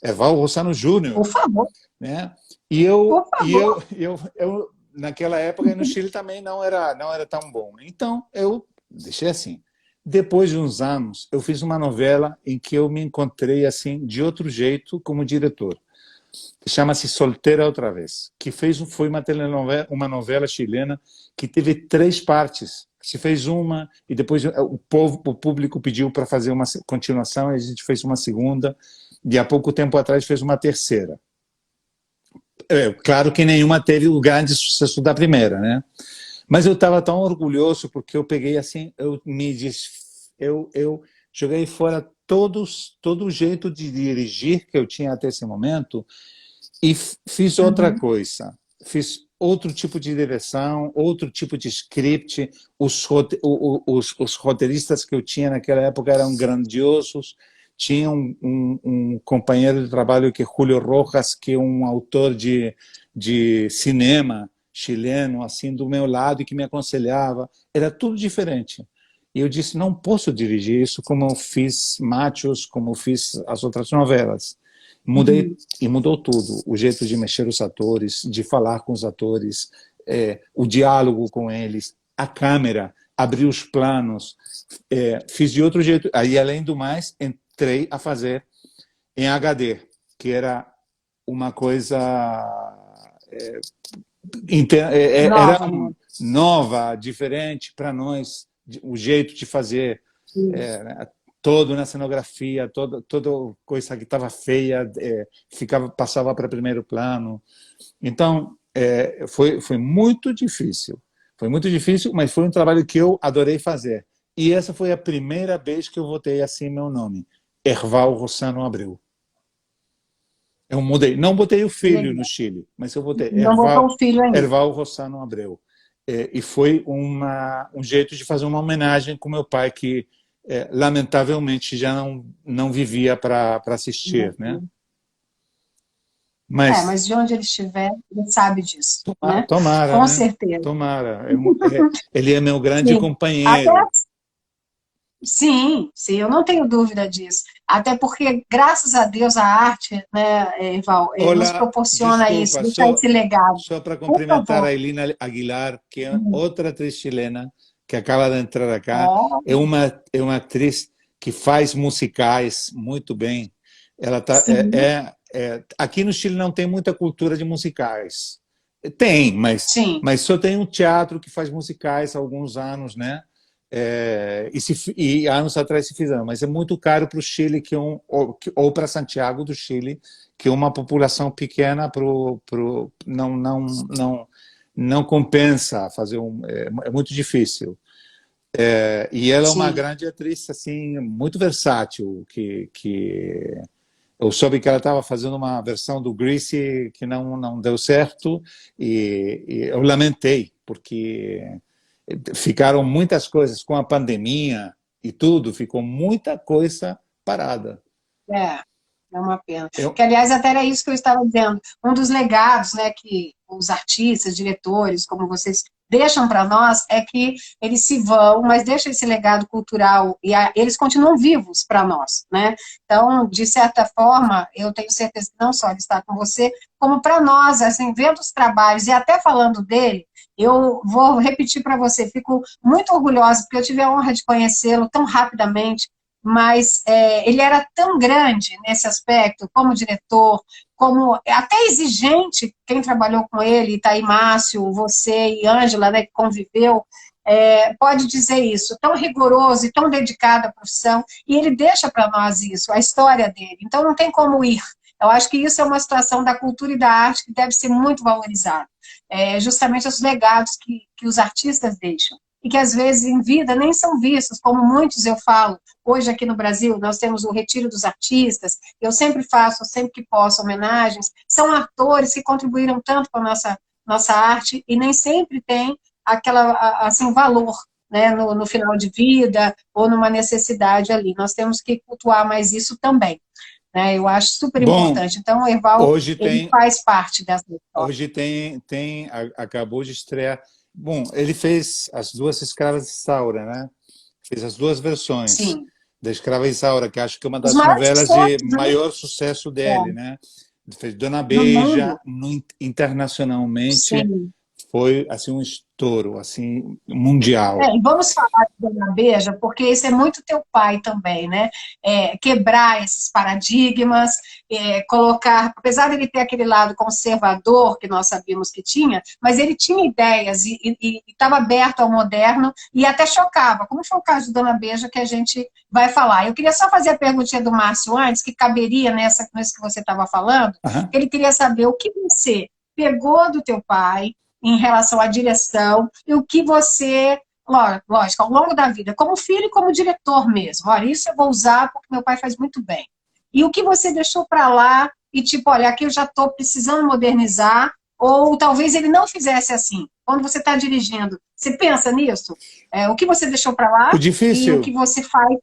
Erval Rossano Júnior. Por favor. Né? Por favor. Eu, naquela época, no Chile também não era tão bom. Então, eu deixei assim. Depois de uns anos, eu fiz uma novela em que eu me encontrei assim de outro jeito como diretor. Chama-se Solteira Outra Vez, que foi uma novela chilena que teve 3 partes. Se fez uma e depois o público pediu para fazer uma continuação e a gente fez uma segunda e há pouco tempo atrás fez uma terceira. Claro que nenhuma teve o grande sucesso da primeira, né? Mas eu estava tão orgulhoso porque eu peguei assim, eu joguei fora todo o jeito de dirigir que eu tinha até esse momento e fiz outra coisa. Fiz outro tipo de direção, outro tipo de script. Os roteiristas que eu tinha naquela época eram grandiosos. Tinha um companheiro de trabalho que é Julio Rojas, que é um autor de cinema chileno, assim, do meu lado, e que me aconselhava. Era tudo diferente. E eu disse, não posso dirigir isso como eu fiz Machos, como eu fiz as outras novelas. Mudei, e mudou tudo. O jeito de mexer os atores, de falar com os atores, o diálogo com eles, a câmera, abrir os planos. Fiz de outro jeito. Aí, além do mais, entrei a fazer em HD, que era uma coisa... era nova, diferente para nós, o jeito de fazer, todo na cenografia, toda coisa que estava feia passava para primeiro plano. Então, foi muito difícil. Foi muito difícil, mas foi um trabalho que eu adorei fazer. E essa foi a primeira vez que eu botei assim meu nome, Erval Rossano Abreu. Eu mudei. Não botei o filho no Chile, mas eu botei Erval Rossano Abreu. E foi um jeito de fazer uma homenagem com meu pai, que lamentavelmente já não vivia para assistir, né? Mas de onde ele estiver, ele sabe disso. Tomara, com né? certeza. Tomara. Ele é meu grande companheiro. Sim, eu não tenho dúvida disso. Até porque, graças a Deus, a arte, né, Eval, nos proporciona isso, deixa esse legado. Só para cumprimentar a Elina Aguilar, que é outra atriz chilena que acaba de entrar acá. É uma atriz que faz musicais muito bem. Ela aqui no Chile não tem muita cultura de musicais. Tem, mas só tem um teatro que faz musicais há alguns anos, né? E anos atrás se fizeram, mas é muito caro para o Chile, ou para Santiago do Chile, que é uma população pequena, não compensa fazer é muito difícil. E ela é uma grande atriz, assim, muito versátil, que Eu soube que ela estava fazendo uma versão do Grease que não deu certo e eu lamentei, porque ficaram muitas coisas com a pandemia e tudo, ficou muita coisa parada. É uma pena. Que, aliás, até era isso que eu estava dizendo. Um dos legados, né, que os artistas, diretores, como vocês deixam para nós, é que eles se vão, mas deixam esse legado cultural e eles continuam vivos para nós, né? Então, de certa forma, eu tenho certeza que não só ele está com você, como para nós, assim, vendo os trabalhos e até falando dele, eu vou repetir para você, fico muito orgulhosa, porque eu tive a honra de conhecê-lo tão rapidamente, mas ele era tão grande nesse aspecto, como diretor, como até exigente, quem trabalhou com ele, Itaí Márcio, você e Ângela, né, que conviveu, pode dizer isso, tão rigoroso e tão dedicado à profissão, e ele deixa para nós isso, a história dele, então não tem como ir. Eu acho que isso é uma situação da cultura e da arte que deve ser muito valorizada, justamente os legados que os artistas deixam, e que às vezes em vida nem são vistos, como muitos eu falo. Hoje aqui no Brasil nós temos o Retiro dos Artistas, eu sempre faço, sempre que posso, homenagens, são atores que contribuíram tanto com a nossa arte e nem sempre tem assim, valor, né, no final de vida ou numa necessidade ali. Nós temos que cultuar mais isso também. Né, eu acho super importante. Então, o Erval ele faz parte dessa história. Hoje acabou de estrear. Bom, ele fez As Duas Escravas de Isaura, né? Fez as duas versões. Sim. Da Escrava Isaura, que acho que é uma das novelas de maior sucesso dele, né? Fez Dona Beija, internacionalmente. Sim. Foi assim um estouro, assim, mundial. E vamos falar de Dona Beija, porque isso é muito teu pai também, né? Quebrar esses paradigmas, colocar, apesar de ele ter aquele lado conservador que nós sabíamos que tinha, mas ele tinha ideias e estava aberto ao moderno e até chocava, como foi o caso de Dona Beija que a gente vai falar. Eu queria só fazer a perguntinha do Márcio antes, que caberia nisso que você estava falando. Ele queria saber o que você pegou do teu pai em relação à direção, e o que você, lógico, ao longo da vida, como filho e como diretor mesmo, olha, isso eu vou usar porque meu pai faz muito bem. E o que você deixou para lá, e tipo, olha, aqui eu já estou precisando modernizar, ou talvez ele não fizesse assim. Quando você está dirigindo, você pensa nisso? O que você deixou para lá e o que você faz,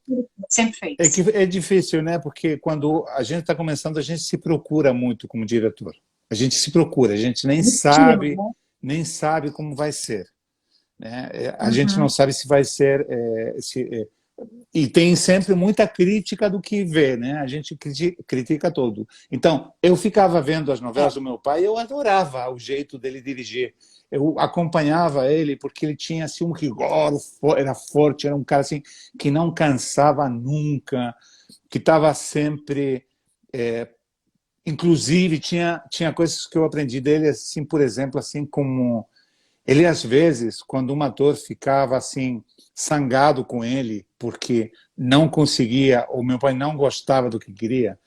sempre fez. É difícil, né? Porque quando a gente está começando, a gente se procura muito como diretor. A gente se procura, a gente nem sabe... Né? Nem sabe como vai ser. Né? A gente não sabe se vai ser... e tem sempre muita crítica do que vê, né? A gente critica tudo. Então, eu ficava vendo as novelas do meu pai e eu adorava o jeito dele dirigir. Eu acompanhava ele porque ele tinha assim, um rigor, era forte, era um cara assim, que não cansava nunca, que estava sempre... Inclusive, tinha coisas que eu aprendi dele, assim, por exemplo, assim como... Ele, às vezes, quando um ator ficava, assim, zangado com ele, porque não conseguia, ou meu pai não gostava do que queria,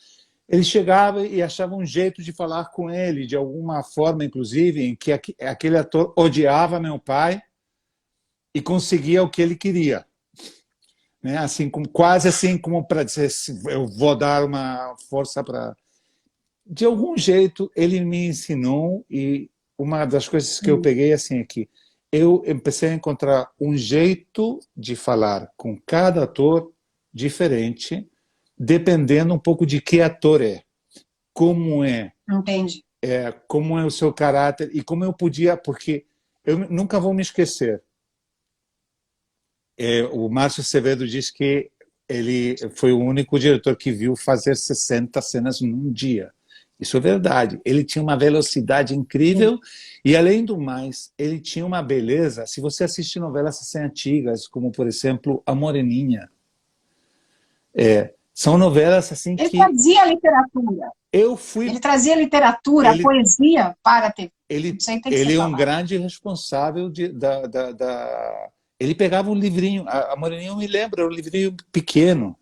ele chegava e achava um jeito de falar com ele, de alguma forma, inclusive, em que aquele ator odiava meu pai e conseguia o que ele queria. Né? Assim, quase assim como para dizer, eu vou dar uma força para... De algum jeito, ele me ensinou, e uma das coisas que eu peguei assim é que eu comecei a encontrar um jeito de falar com cada ator diferente, dependendo um pouco de que ator é, como é, como é o seu caráter e como eu podia, porque eu nunca vou me esquecer. O Márcio Sevedo diz que ele foi o único diretor que viu fazer 60 cenas num dia. Isso é verdade. Ele tinha uma velocidade incrível e, além do mais, ele tinha uma beleza. Se você assiste novelas assim antigas, como, por exemplo, A Moreninha, são novelas assim que... Ele trazia literatura. Ele trazia literatura, a poesia para a TV. Ele é um grande responsável Ele pegava um livrinho, a Moreninha, eu me lembro, era um livrinho pequeno.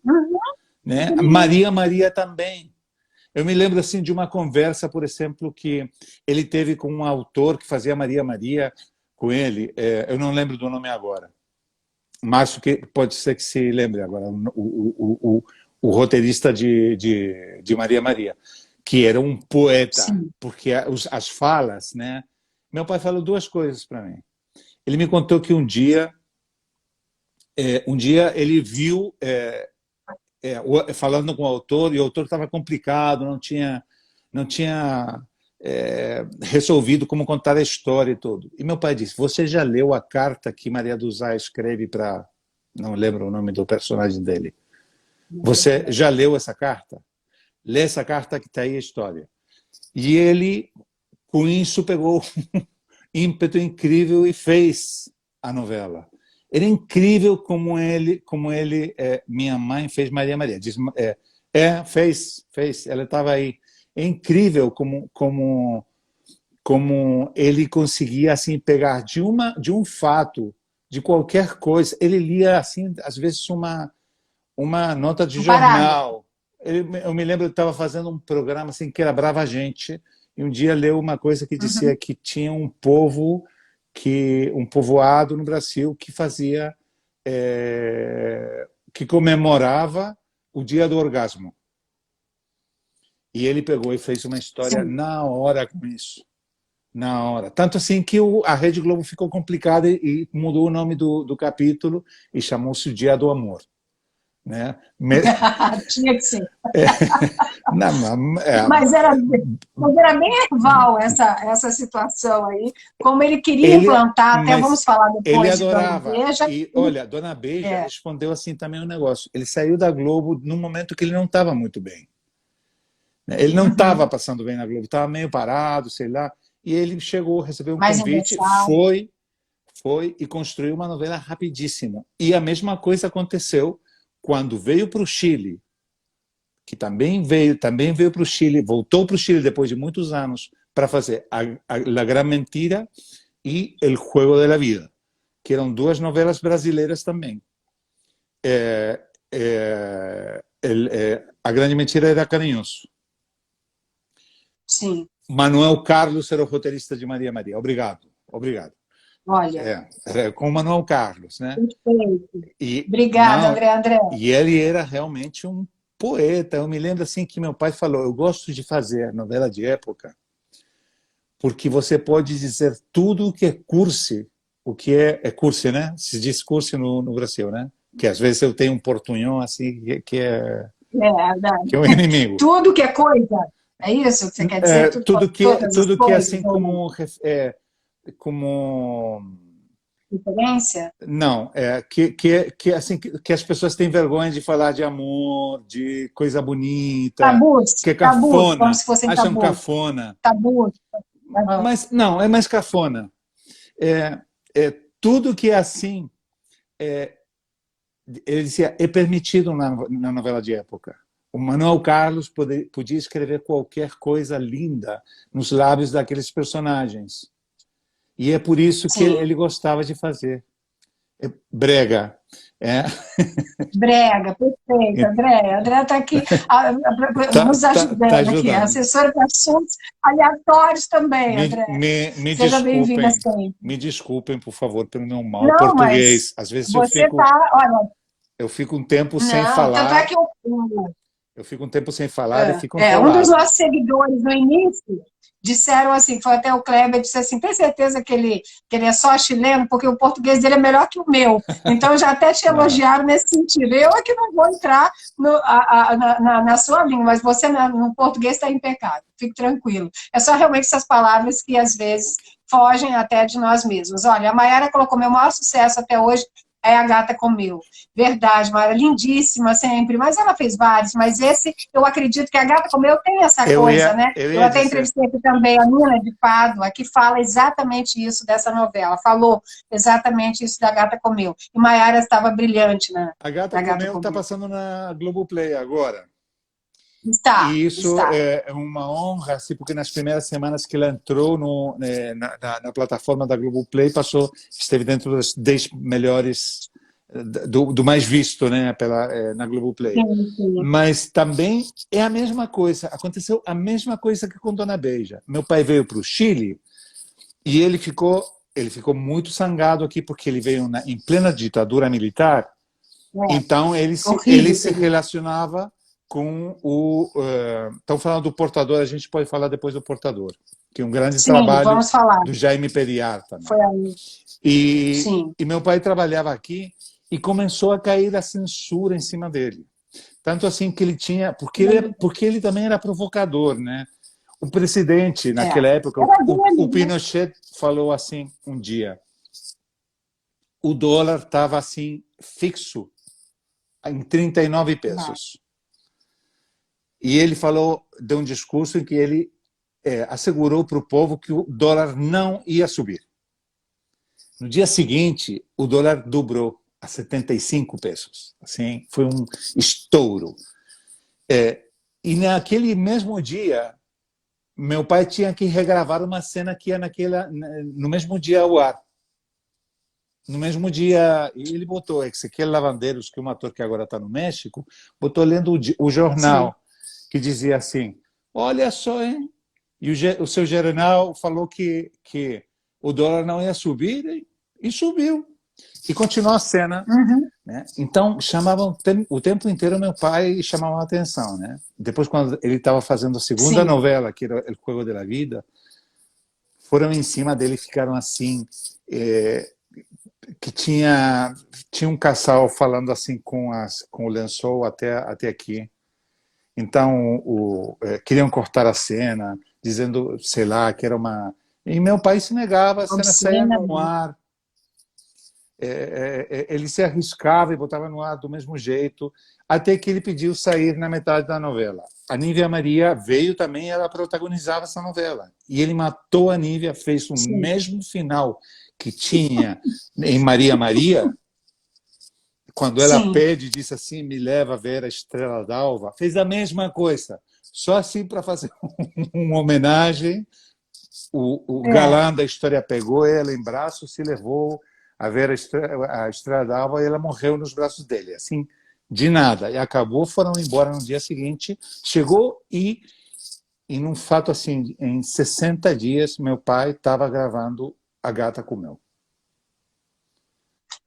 Né? Maria também. Eu me lembro assim de uma conversa, por exemplo, que ele teve com um autor que fazia Maria com ele. Eu não lembro do nome agora. Márcio, que pode ser que se lembre agora. o roteirista de Maria Maria, que era um poeta, Sim. porque as falas, né? Meu pai falou duas coisas para mim. Ele me contou que um dia ele viu falando com o autor, e o autor estava complicado, não tinha resolvido como contar a história e tudo. E meu pai disse: você já leu a carta que Maria do Zá escreve para... Não lembro o nome do personagem dele. Você já leu essa carta? Lê essa carta que está aí a história. E ele, com isso, pegou um ímpeto incrível e fez a novela. Era incrível como ele minha mãe fez Maria Maria. Diz, fez. Ela estava aí. É incrível como ele conseguia assim pegar de um fato, de qualquer coisa. Ele lia assim, às vezes uma nota de jornal. Eu me lembro que estava fazendo um programa assim que quebrava a gente, e um dia leu uma coisa que dizia que tinha um povoado no Brasil que fazia que comemorava o dia do orgasmo. E ele pegou e fez uma história na hora com isso. Na hora. Tanto assim que a Rede Globo ficou complicada e mudou o nome do capítulo e chamou-se o Dia do Amor. Né? Tinha que ser. Não, mas era bem Herval essa situação aí, como ele queria implantar, até vamos falar depois. Ele adorava. De Dona Beija. E olha, Dona Beija respondeu assim também um negócio. Ele saiu da Globo num momento que ele não estava muito bem. Ele não estava passando bem na Globo, estava meio parado, sei lá. E ele chegou, recebeu um convite, foi e construiu uma novela rapidíssimo. E a mesma coisa aconteceu quando veio para o Chile, que também veio para o Chile, voltou para o Chile depois de muitos anos para fazer La Gran Mentira e El Juego de la Vida, que eram duas novelas brasileiras também. A Grande Mentira era Carinhoso. Sim. Manuel Carlos era o roteirista de Maria Maria. Obrigado. Olha. Com o Manuel Carlos, né? Perfeito. Obrigada, André. E ele era realmente um poeta. Eu me lembro assim que meu pai falou: eu gosto de fazer novela de época porque você pode dizer tudo o que é cursi, o que é cursi, né? Se diz cursi no Brasil, né? Que às vezes eu tenho um portunhão assim que é um inimigo. Tudo que é coisa. É isso que você quer dizer? Tudo que é assim como referência? Não, assim, que as pessoas têm vergonha de falar de amor, de coisa bonita, tabus, que é cafona, como se fossem acham cafona. Tabus. Mas não, é mais cafona. Tudo que é assim, ele dizia, é permitido na novela de época. O Manuel Carlos podia escrever qualquer coisa linda nos lábios daqueles personagens. E é por isso que ele gostava de fazer. Brega. Brega, perfeito, André. André está aqui nos ajudando aqui. Assessora para assuntos aleatórios também, André. Seja bem-vinda sempre. Me desculpem, por favor, pelo meu mal português. Às vezes eu fico um tempo sem falar. Tanto é que eu fico um tempo sem falar e fico um dos nossos seguidores no início disseram assim, foi até o Kleber, disse assim, tem certeza que ele é só chileno, porque o português dele é melhor que o meu. Então já até te elogiaram nesse sentido. Eu é que não vou entrar na sua língua, mas você no português está impecável, fique tranquilo. É só realmente essas palavras que às vezes fogem até de nós mesmos. Olha, a Maiara colocou meu maior sucesso até hoje, é A Gata Comeu. Verdade, Mara, lindíssima sempre, mas ela fez vários, mas esse, eu acredito que A Gata Comeu tem essa coisa, né? Eu até entrevistei aqui também a Nina de Pádua, que fala exatamente isso dessa novela, falou exatamente isso da Gata Comeu. E Maiara estava brilhante, né? A Gata Comeu está passando na Globoplay agora. E isso é uma honra, assim, porque nas primeiras semanas que ela entrou na plataforma da Globoplay, esteve dentro das 10 melhores, do mais visto, né, na Globoplay. Sim. Mas também é a mesma coisa, aconteceu a mesma coisa que com Dona Beija. Meu pai veio para o Chile e ele ficou muito zangado aqui, porque ele veio em plena ditadura militar, então ele se relacionava com o... Estão falando do Portador, a gente pode falar depois do Portador, que é um grande Sim, trabalho vamos falar. do Jaime Periar também. Foi aí. Sim. E meu pai trabalhava aqui e começou a cair a censura em cima dele. Tanto assim que ele tinha... Porque ele também era provocador, né? O presidente, naquela época, o Pinochet falou assim um dia, o dólar estava assim, fixo, em 39 pesos. E ele falou, deu um discurso em que ele assegurou para o povo que o dólar não ia subir. No dia seguinte, o dólar dobrou a 75 pesos. Assim, foi um estouro. E naquele mesmo dia, meu pai tinha que regravar uma cena que ia no mesmo dia ao ar. No mesmo dia, ele botou Ezequiel Lavandeiros, que é um ator que agora está no México, botou lendo o jornal, que dizia assim, olha só, hein? E o seu jornal falou que o dólar não ia subir, e subiu. E continuou a cena. Né? Então, chamavam o tempo inteiro meu pai e chamavam a atenção. Né? Depois, quando ele estava fazendo a segunda novela, que era El Juego de la Vida, foram em cima dele e ficaram assim... que tinha um casal falando assim com o lençol até aqui. Então, queriam cortar a cena, dizendo, sei lá, que era uma... E meu pai se negava, a cena saía no ar. Ele se arriscava e botava no ar do mesmo jeito, até que ele pediu sair na metade da novela. A Nívia Maria veio também, ela protagonizava essa novela. E ele matou a Nívia, fez o mesmo final que tinha em Maria Maria, quando ela pede, disse assim, me leva a ver a Estrela d'Alva, fez a mesma coisa, só assim para fazer uma homenagem. O galã da história pegou ela em braços, se levou a ver a Estrela d'Alva e ela morreu nos braços dele, assim, de nada. E acabou, foram embora no dia seguinte, chegou e num fato assim, em 60 dias, meu pai estava gravando A Gata Comeu.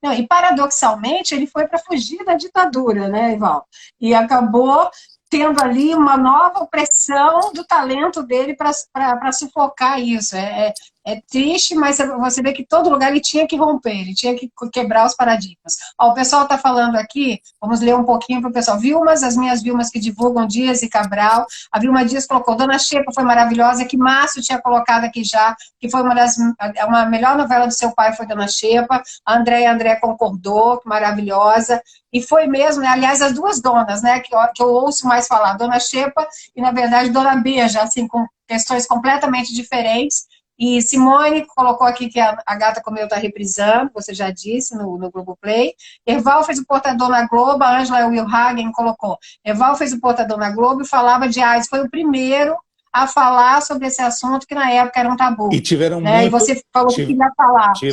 Não, e paradoxalmente ele foi para fugir da ditadura, né, Ival? E acabou tendo ali uma nova opressão do talento dele para sufocar isso. É triste, mas você vê que todo lugar ele tinha que romper, ele tinha que quebrar os paradigmas. Ó, o pessoal está falando aqui, vamos ler um pouquinho para o pessoal. Vilmas, as minhas Vilmas que divulgam Dias e Cabral. A Vilma Dias colocou, Dona Xepa foi maravilhosa, que Márcio tinha colocado aqui já, que foi uma melhor novela do seu pai foi Dona Xepa. A André concordou, que maravilhosa. E foi mesmo, né? Aliás, as duas donas, né, que eu ouço mais falar, Dona Xepa e, na verdade, Dona Beija, assim, com questões completamente diferentes. E Simone colocou aqui que a Gata Comeu está reprisando, você já disse, no Globoplay. Erval fez o Portador na Globo, a Angela Wilhagen colocou. Erval fez o Portador na Globo e falava de AIDS, foi o primeiro a falar sobre esse assunto, que na época era um tabu. E tiveram né? E você falou que queria falar sobre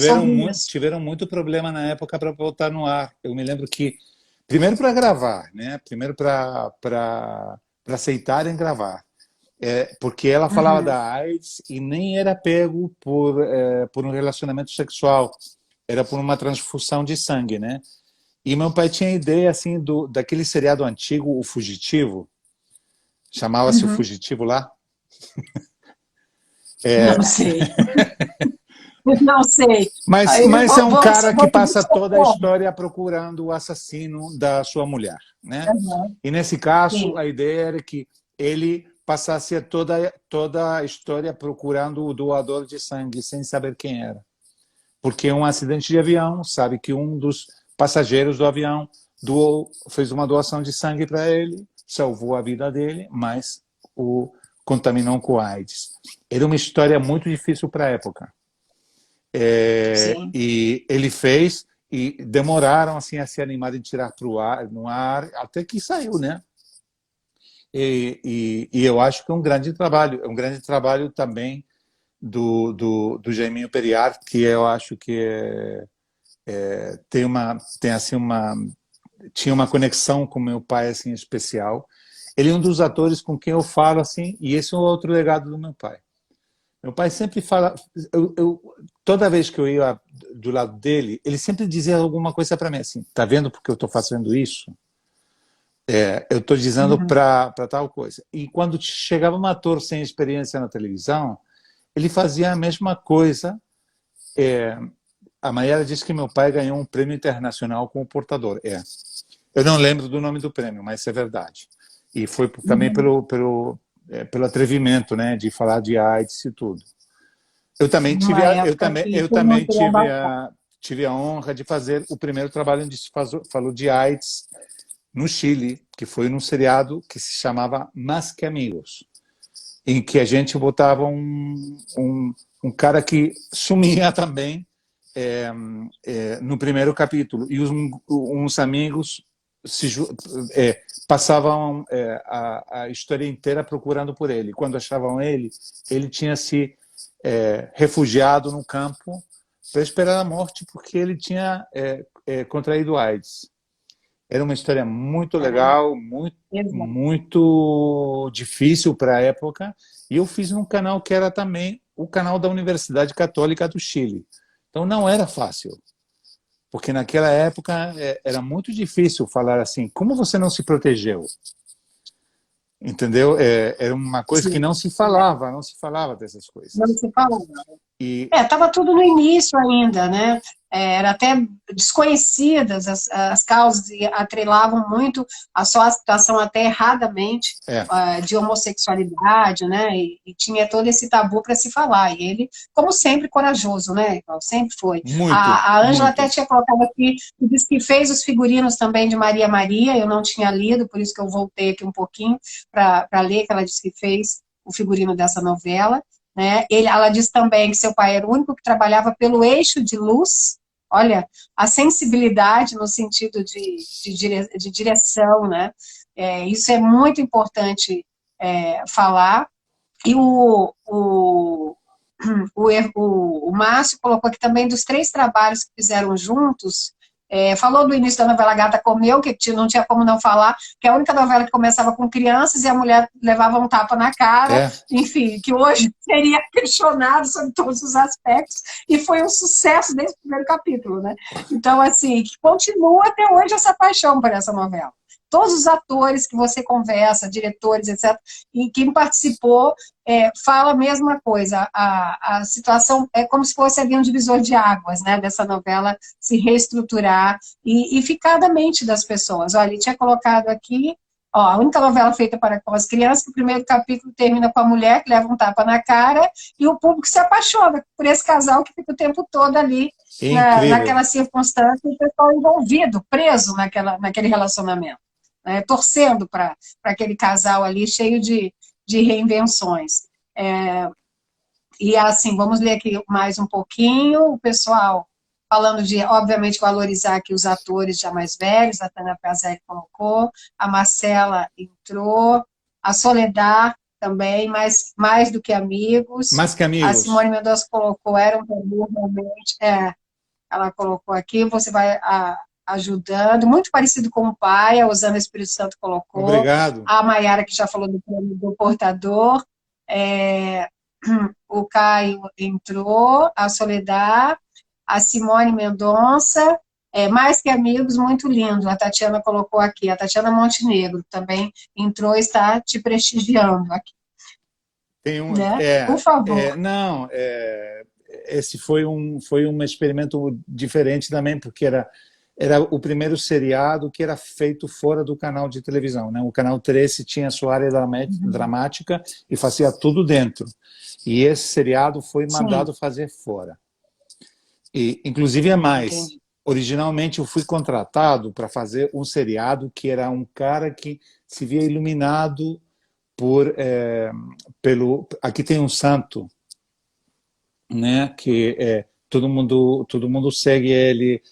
isso. Tiveram muito problema na época para botar no ar. Eu me lembro que, primeiro para gravar, né? Primeiro para aceitarem gravar. Porque ela falava da AIDS e nem era pego por um relacionamento sexual, era por uma transfusão de sangue, né? E meu pai tinha ideia assim daquele seriado antigo, O Fugitivo, chamava-se O Fugitivo lá. Não sei. Não sei. Mas é um cara que passa toda a história procurando o assassino da sua mulher, né? E nesse caso, a ideia era que ele passasse toda a história procurando o doador de sangue, sem saber quem era. Porque um acidente de avião, sabe que um dos passageiros do avião fez uma doação de sangue para ele, salvou a vida dele, mas o contaminou com AIDS. Era uma história muito difícil para a época. E ele fez, e demoraram assim, a se animar em tirar no ar, até que saiu, né? E eu acho que é um grande trabalho também do Jaiminho Periar, que eu acho que tinha uma conexão com meu pai assim especial. Ele é um dos atores com quem eu falo assim, e esse é um outro legado do meu pai. Meu pai sempre fala, toda vez que eu ia do lado dele, ele sempre dizia alguma coisa para mim assim, tá vendo porque eu estou fazendo isso? Eu estou dizendo Uhum. para tal coisa. E quando chegava um ator sem experiência na televisão, ele fazia a mesma coisa. A Mayara disse que meu pai ganhou um prêmio internacional como portador. Eu não lembro do nome do prêmio, mas isso é verdade. E foi também Uhum. pelo atrevimento, né, de falar de AIDS e tudo. Eu também tive Uma a, época que todo mundo queria abraçar. tive a honra de fazer o primeiro trabalho onde se falou de AIDS no Chile, que foi num seriado que se chamava Más que Amigos, em que a gente botava um cara que sumia também no primeiro capítulo, e uns amigos passavam a história inteira procurando por ele. Quando achavam ele tinha se refugiado no campo para esperar a morte, porque ele tinha contraído AIDS. Era uma história muito legal, muito, Exato. muito difícil para a época, e eu fiz num canal que era também o canal da Universidade Católica do Chile. Então não era fácil, porque naquela época era muito difícil falar assim, como você não se protegeu? Entendeu? Era uma coisa que Sim. não se falava dessas Não coisas. se fala. E Estava tudo no início ainda, né? Era até desconhecidas as causas e atrelavam muito a só a situação até erradamente é, de homossexualidade, né? E tinha todo esse tabu para se falar. E ele, como sempre, corajoso, né? Sempre foi. muito, A Ângela até muito. tinha colocado aqui, disse que fez os figurinos também de Maria Maria, eu não tinha lido, por isso que eu voltei aqui um pouquinho para ler, que ela disse que fez o figurino dessa novela. Né? Ela diz também que seu pai era o único que trabalhava pelo eixo de luz. Olha, a sensibilidade no sentido de direção, né? Isso é muito importante falar. E o Márcio colocou aqui também dos 3 trabalhos que fizeram juntos. Falou do início da novela Gata Comeu, que não tinha como não falar, que é a única novela que começava com crianças e a mulher levava um tapa na cara, enfim, que hoje seria questionado sobre todos os aspectos, e foi um sucesso desde o primeiro capítulo, né? Então, assim, que continua até hoje essa paixão por essa novela. Todos os atores que você conversa, diretores, etc., e quem participou, fala a mesma coisa. A situação é como se fosse ali um divisor de águas, né, dessa novela se reestruturar e ficar da mente das pessoas. Olha, ele tinha colocado aqui, ó, a única novela feita para com as crianças, o primeiro capítulo termina com a mulher que leva um tapa na cara e o público se apaixona por esse casal que fica o tempo todo ali naquela circunstância, e o pessoal envolvido, preso naquele relacionamento. Torcendo para aquele casal ali cheio de reinvenções. E assim, vamos ler aqui mais um pouquinho, o pessoal falando de, obviamente, valorizar aqui os atores já mais velhos, a Tânia Piazelli colocou, a Marcela entrou, a Soledad também, mais do que amigos. Mais que A amigos. Simone Mendonça colocou, era um tabu realmente, ela colocou aqui, você vai ajudando, muito parecido com o pai, a Osana Espírito Santo colocou. Obrigado. A Mayara, que já falou do portador, o Caio entrou, a Soledad, a Simone Mendonça, mais que amigos, muito lindo. A Tatiana colocou aqui, a Tatiana Montenegro também entrou e está te prestigiando aqui. Tem um, né? Por favor. Não, esse foi um experimento diferente também, porque era o primeiro seriado que era feito fora do canal de televisão, né? O canal 13 tinha sua área dramática e fazia tudo dentro. E esse seriado foi mandado fazer fora. E, inclusive, é mais. Entendi. Originalmente, eu fui contratado para fazer um seriado que era um cara que se via iluminado aqui tem um santo, né? Que todo mundo segue ele.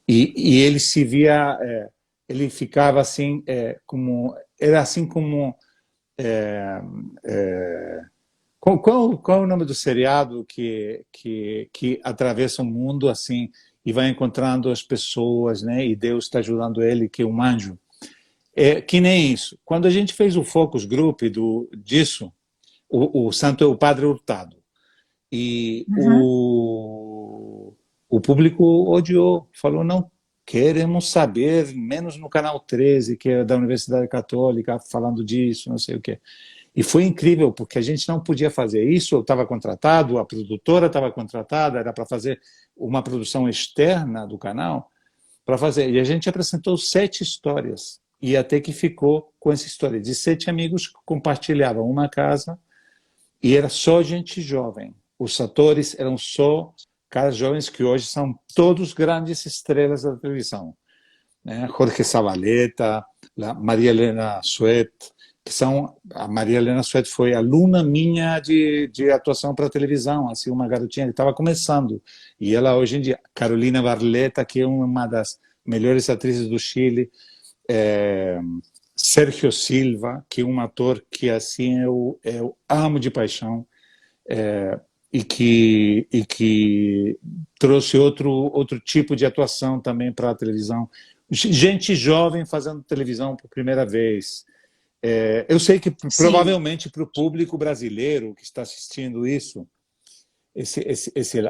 E ele se via, ele ficava assim, era assim como qual é o nome do seriado que atravessa o mundo assim e vai encontrando as pessoas, né? E Deus está ajudando ele, que é um anjo. Que nem isso. Quando a gente fez o focus group disso, o santo é o Padre Hurtado. E o público odiou, falou, não, queremos saber, menos no Canal 13, que é da Universidade Católica, falando disso, não sei o quê. E foi incrível, porque a gente não podia fazer isso, eu estava contratado, a produtora estava contratada, era para fazer uma produção externa do canal, para fazer. E a gente apresentou 7 histórias, e até que ficou com essa história de 7 amigos que compartilhavam uma casa, e era só gente jovem. Os atores eram só caras jovens que hoje são todos grandes estrelas da televisão, né? Jorge Zavaleta, Maria Helena Suet, que são... A Maria Helena Suet foi aluna minha de atuação para televisão, assim, uma garotinha que estava começando. E ela, hoje em dia, Carolina Barleta, que é uma das melhores atrizes do Chile, Sérgio Silva, que é um ator que, assim, eu amo de paixão, e que trouxe outro tipo de atuação também para a televisão. Gente jovem fazendo televisão por primeira vez. Eu sei que provavelmente para o público brasileiro que está assistindo isso,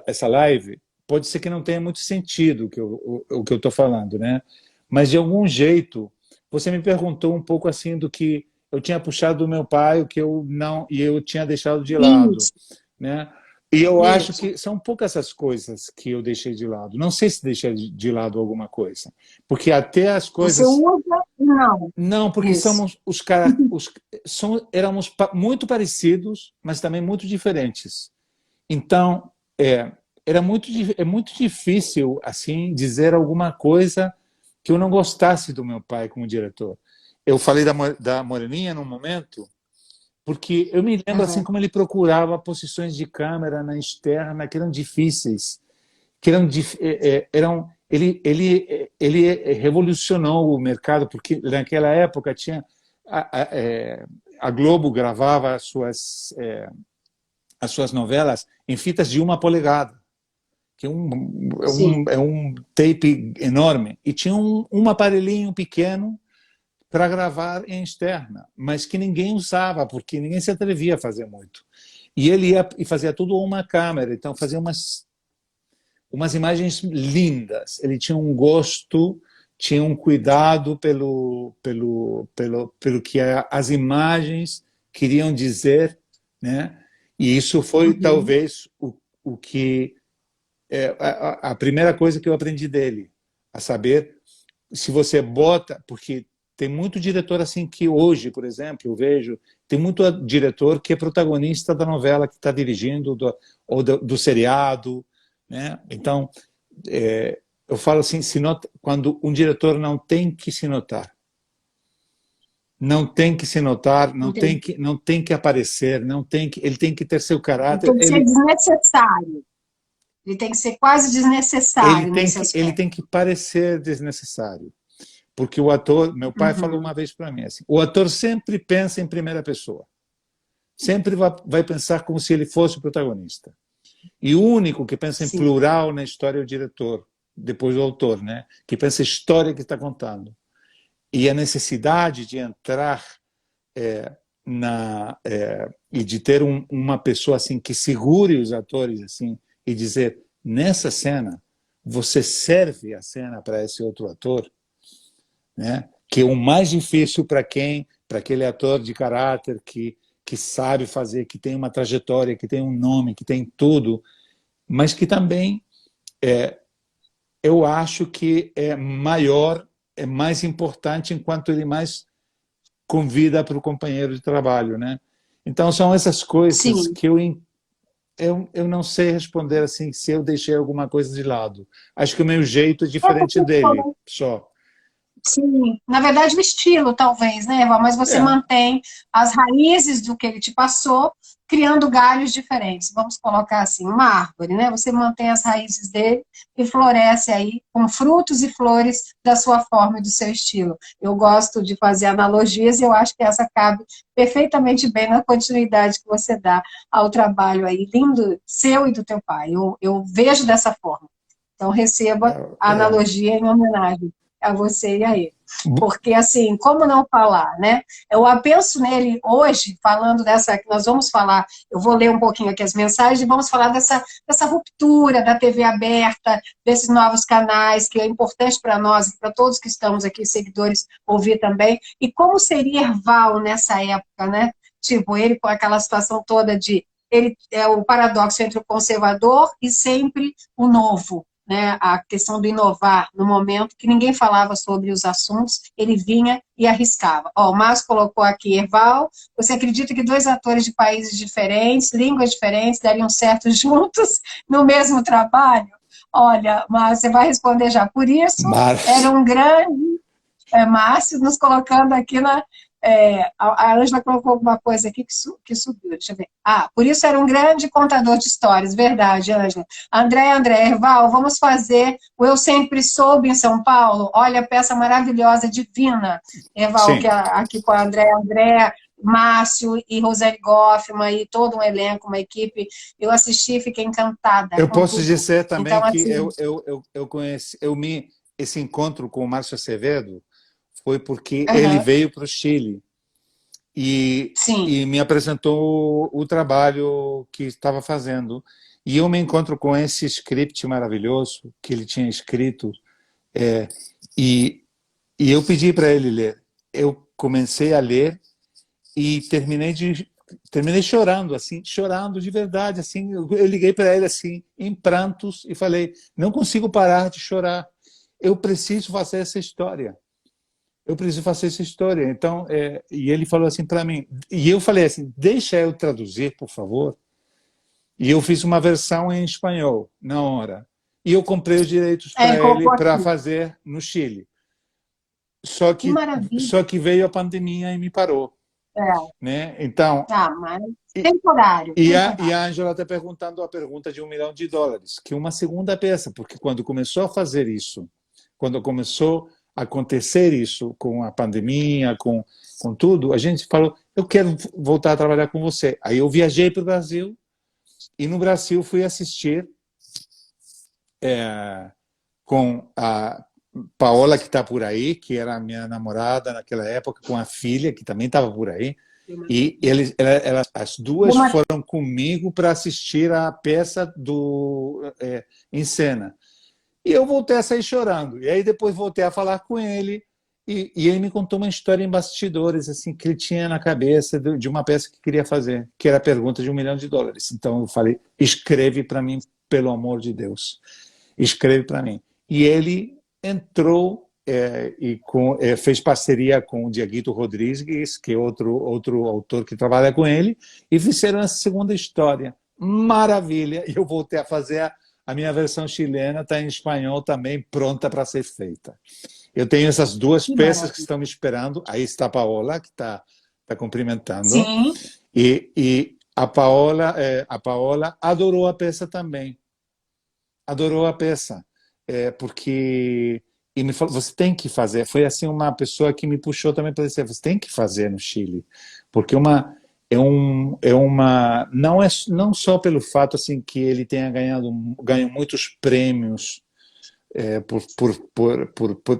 essa live, pode ser que não tenha muito sentido o que eu estou falando, né? Mas de algum jeito, você me perguntou um pouco assim do que eu tinha puxado do meu pai, o que eu não, e eu tinha deixado de lado, né? E eu acho que são poucas essas coisas que eu deixei de lado. Não sei se deixei de lado alguma coisa. Porque até as coisas... Você usa? Não. Não, porque somos éramos muito parecidos, mas também muito diferentes. Então, é muito difícil assim dizer alguma coisa que eu não gostasse do meu pai como diretor. Eu falei da Moreninha num momento, porque eu me lembro assim como ele procurava posições de câmera na externa que eram difíceis, que ele revolucionou o mercado, porque naquela época tinha a Globo gravava as suas novelas em fitas de 1 polegada, que é um tape enorme, e tinha um aparelhinho pequeno para gravar em externa, mas que ninguém usava, porque ninguém se atrevia a fazer muito. E ele ia e fazia tudo com uma câmera, então fazia umas imagens lindas. Ele tinha um gosto, tinha um cuidado pelo que as imagens queriam dizer, né? E isso foi talvez o que a primeira coisa que eu aprendi dele, a saber se você bota, porque tem muito diretor assim que hoje, por exemplo, eu vejo, tem muito diretor que é protagonista da novela que está dirigindo, ou do seriado, né? Então, eu falo assim, quando um diretor não tem que se notar, não tem que se notar, não tem que aparecer, ele tem que ter seu caráter. Ele tem que ser desnecessário. Ele tem que ser quase desnecessário nesse aspecto. Ele tem que parecer desnecessário. Porque o ator, meu pai falou uma vez para mim assim, o ator sempre pensa em primeira pessoa. Sempre vai pensar como se ele fosse o protagonista. E o único que pensa em plural na história é o diretor, depois o autor, né? Que pensa a história que está contando. E a necessidade de entrar e de ter uma pessoa assim que segure os atores assim e dizer, nessa cena, você serve a cena para esse outro ator, né? Que é o mais difícil para aquele ator de caráter que sabe fazer, que tem uma trajetória, que tem um nome, que tem tudo, mas que também eu acho que é maior, é mais importante enquanto ele mais convida para o companheiro de trabalho, né? Então são essas coisas que eu não sei responder assim se eu deixei alguma coisa de lado. Acho que o meu jeito é diferente dele, só. Sim, na verdade o estilo talvez, né, Eva? Mas você mantém as raízes do que ele te passou, criando galhos diferentes. Vamos colocar assim, uma árvore, né? Você mantém as raízes dele e floresce aí com frutos e flores da sua forma e do seu estilo. Eu gosto de fazer analogias e eu acho que essa cabe perfeitamente bem na continuidade que você dá ao trabalho aí lindo seu e do teu pai. Eu vejo dessa forma. Então receba a analogia em homenagem a você e a ele. porque, assim, como não falar, né? Eu penso nele hoje, falando dessa, que nós vamos falar, eu vou ler um pouquinho aqui as mensagens e vamos falar dessa ruptura da TV aberta, desses novos canais, que é importante para nós, para todos que estamos aqui, seguidores, ouvir também, e como seria Erval nessa época, né? Tipo, ele com aquela situação toda de, ele é o paradoxo entre o conservador e sempre o novo, né, a questão do inovar, no momento que ninguém falava sobre os assuntos, ele vinha e arriscava. Ó, o Márcio colocou aqui, Erval, você acredita que dois atores de países diferentes, línguas diferentes, dariam certo juntos no mesmo trabalho? Olha, Márcio, você vai responder já. Por isso, era um grande... Márcio nos colocando aqui na... a Ângela colocou alguma coisa aqui que subiu, deixa eu ver. Por isso era um grande contador de histórias, verdade, Ângela. André, Erval, vamos fazer o Eu Sempre Soube em São Paulo. Olha a peça maravilhosa, divina, Erval, que aqui com a André, Márcio e Rosane Goffman e todo um elenco, uma equipe. Eu assisti e fiquei encantada. Eu posso tudo. dizer também então, que assim, eu conheci, esse encontro com o Márcio Acevedo foi porque ele veio para o Chile e me apresentou o trabalho que estava fazendo. E eu me encontro com esse script maravilhoso que ele tinha escrito, e eu pedi para ele ler. Eu comecei a ler e terminei chorando, assim, chorando de verdade, assim. Eu liguei para ele assim, em prantos, e falei: não consigo parar de chorar. Eu preciso fazer essa história. Eu preciso fazer essa história. Então, e ele falou assim para mim, e eu falei assim: deixa eu traduzir, por favor. E eu fiz uma versão em espanhol na hora. E eu comprei os direitos para ele para fazer no Chile. Só que veio a pandemia e me parou. Né? Então, mas temporário. E a Ângela está perguntando a pergunta de $1 milhão, que é uma segunda peça, porque quando começou a fazer isso, quando começou a acontecer isso com a pandemia, com tudo, a gente falou: eu quero voltar a trabalhar com você. Aí eu viajei para o Brasil, e no Brasil fui assistir com a Paola, que está por aí, que era a minha namorada naquela época, com a filha, que também estava por aí. E as duas foram comigo para assistir a peça em cena. E eu voltei a sair chorando. E aí depois voltei a falar com ele, e ele me contou uma história em bastidores, assim, que ele tinha na cabeça de uma peça que queria fazer, que era a pergunta de $1 milhão. Então eu falei: escreve para mim, pelo amor de Deus. Escreve para mim. E ele entrou fez parceria com o Dieguito Rodrigues, que é outro autor que trabalha com ele, e fizeram essa segunda história. Maravilha! E eu voltei a fazer a minha versão chilena, está em espanhol também, pronta para ser feita. Eu tenho essas duas peças que estão me esperando. Aí está a Paola, que está cumprimentando. Sim. E a Paola adorou a peça também. Adorou a peça. Porque... E me falou: você tem que fazer. Foi assim uma pessoa que me puxou também para dizer: você tem que fazer no Chile. Porque não só pelo fato assim que ele tenha ganho muitos prêmios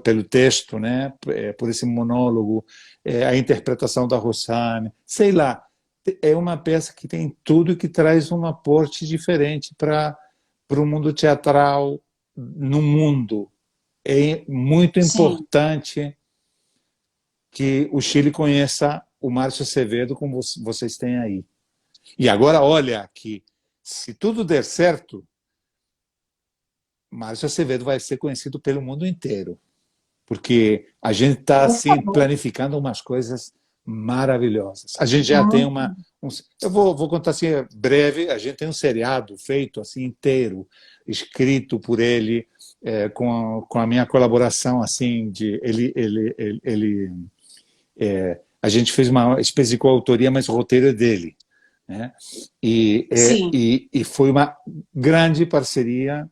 pelo texto, né, por esse monólogo, a interpretação da Rossane, sei lá, é uma peça que tem tudo e que traz um aporte diferente para o mundo teatral no mundo. É muito importante que o Chile conheça o Márcio Acevedo como vocês têm aí. E agora, olha, que se tudo der certo, Márcio Acevedo vai ser conhecido pelo mundo inteiro, porque a gente está assim, planificando umas coisas maravilhosas. A gente já tem eu vou contar assim, breve. A gente tem um seriado feito assim inteiro, escrito por ele, com a minha colaboração, assim, a gente fez uma espécie de coautoria, mas o roteiro é dele, né? E foi uma grande parceria,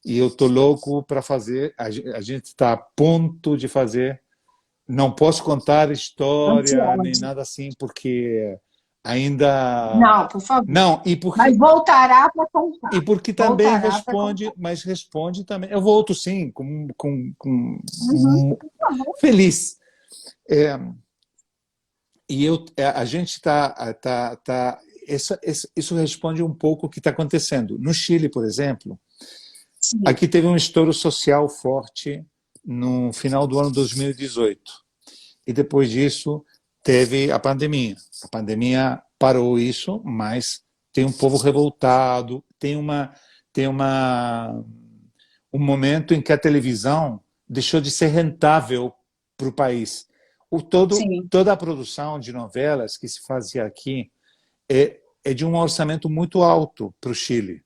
e eu estou louco para fazer. A gente está a ponto de fazer. Não posso contar história nem nada assim, porque ainda... Não, por favor. Não, e porque... Mas voltará para contar. E porque também Voltará responde, mas responde também. Eu volto sim, Uhum. feliz. E a gente isso responde um pouco o que está acontecendo. No Chile, por exemplo, Sim. aqui teve um estouro social forte no final do ano 2018. E depois disso teve a pandemia. A pandemia parou isso, mas tem um povo revoltado, tem um momento em que a televisão deixou de ser rentável para o país. Toda a produção de novelas que se fazia aqui é de um orçamento muito alto para o Chile,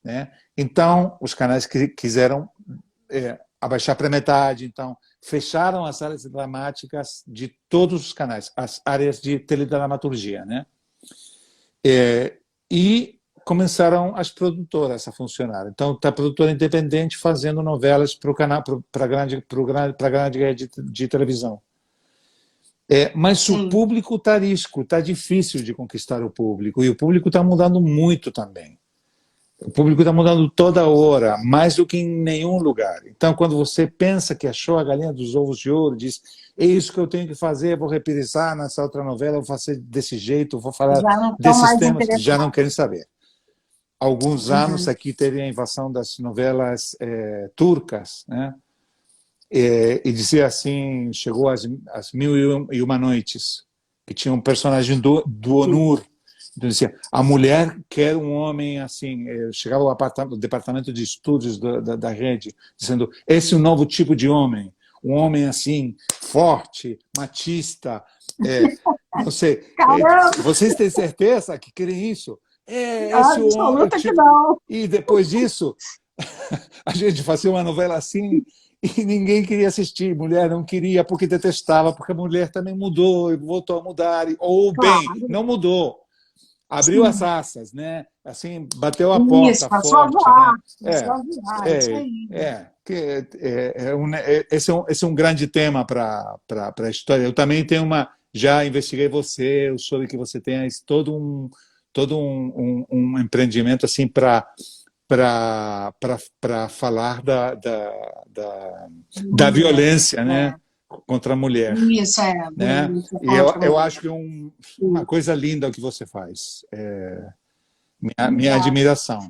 né? Então, os canais quiseram abaixar para metade, então fecharam as áreas dramáticas de todos os canais, as áreas de teledramaturgia, né? E começaram as produtoras a funcionar. Então, está a produtora independente fazendo novelas para a grande rede de televisão. Mas Sim. o público está arisco, está difícil de conquistar o público, e o público está mudando muito também. O público está mudando toda hora, mais do que em nenhum lugar. Então, quando você pensa que achou a galinha dos ovos de ouro, diz, é isso que eu tenho que fazer, vou reprisar nessa outra novela, vou fazer desse jeito, vou falar desses temas, já não querem saber. Alguns anos aqui teve a invasão das novelas turcas, né? E dizia assim, chegou às Mil e Uma Noites, que tinha um personagem do Onur. Então dizia, a mulher quer um homem assim. Chegava ao departamento de estúdios da rede, dizendo, esse é um novo tipo de homem, um homem assim, forte, machista. Não sei, vocês têm certeza que querem isso? Esse homem, que não. E depois disso, a gente fazia uma novela assim e ninguém queria assistir. Mulher não queria porque detestava, porque a mulher também mudou e voltou a mudar. Ou, bem, não mudou. Abriu as asas, né? Assim, bateu a porta isso, forte. Esse é um grande tema para a história. Eu também tenho já investiguei você, eu soube que você tem todo um empreendimento assim para falar da violência, né, contra a mulher. Isso, né? E eu acho que uma coisa linda o que você faz. Minha admiração.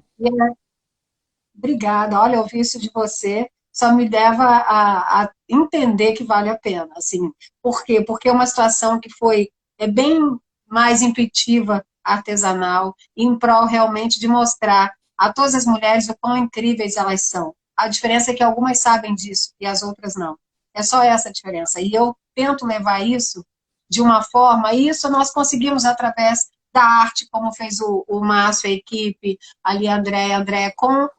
Obrigada. Olha, ouvir isso de você só me leva a entender que vale a pena. Assim. Por quê? Porque é uma situação que foi bem mais intuitiva, artesanal, em prol realmente de mostrar a todas as mulheres o quão incríveis elas são. A diferença é que algumas sabem disso e as outras não. É só essa a diferença. E eu tento levar isso de uma forma, e isso nós conseguimos através da arte, como fez o Márcio, a equipe, ali a Andréia,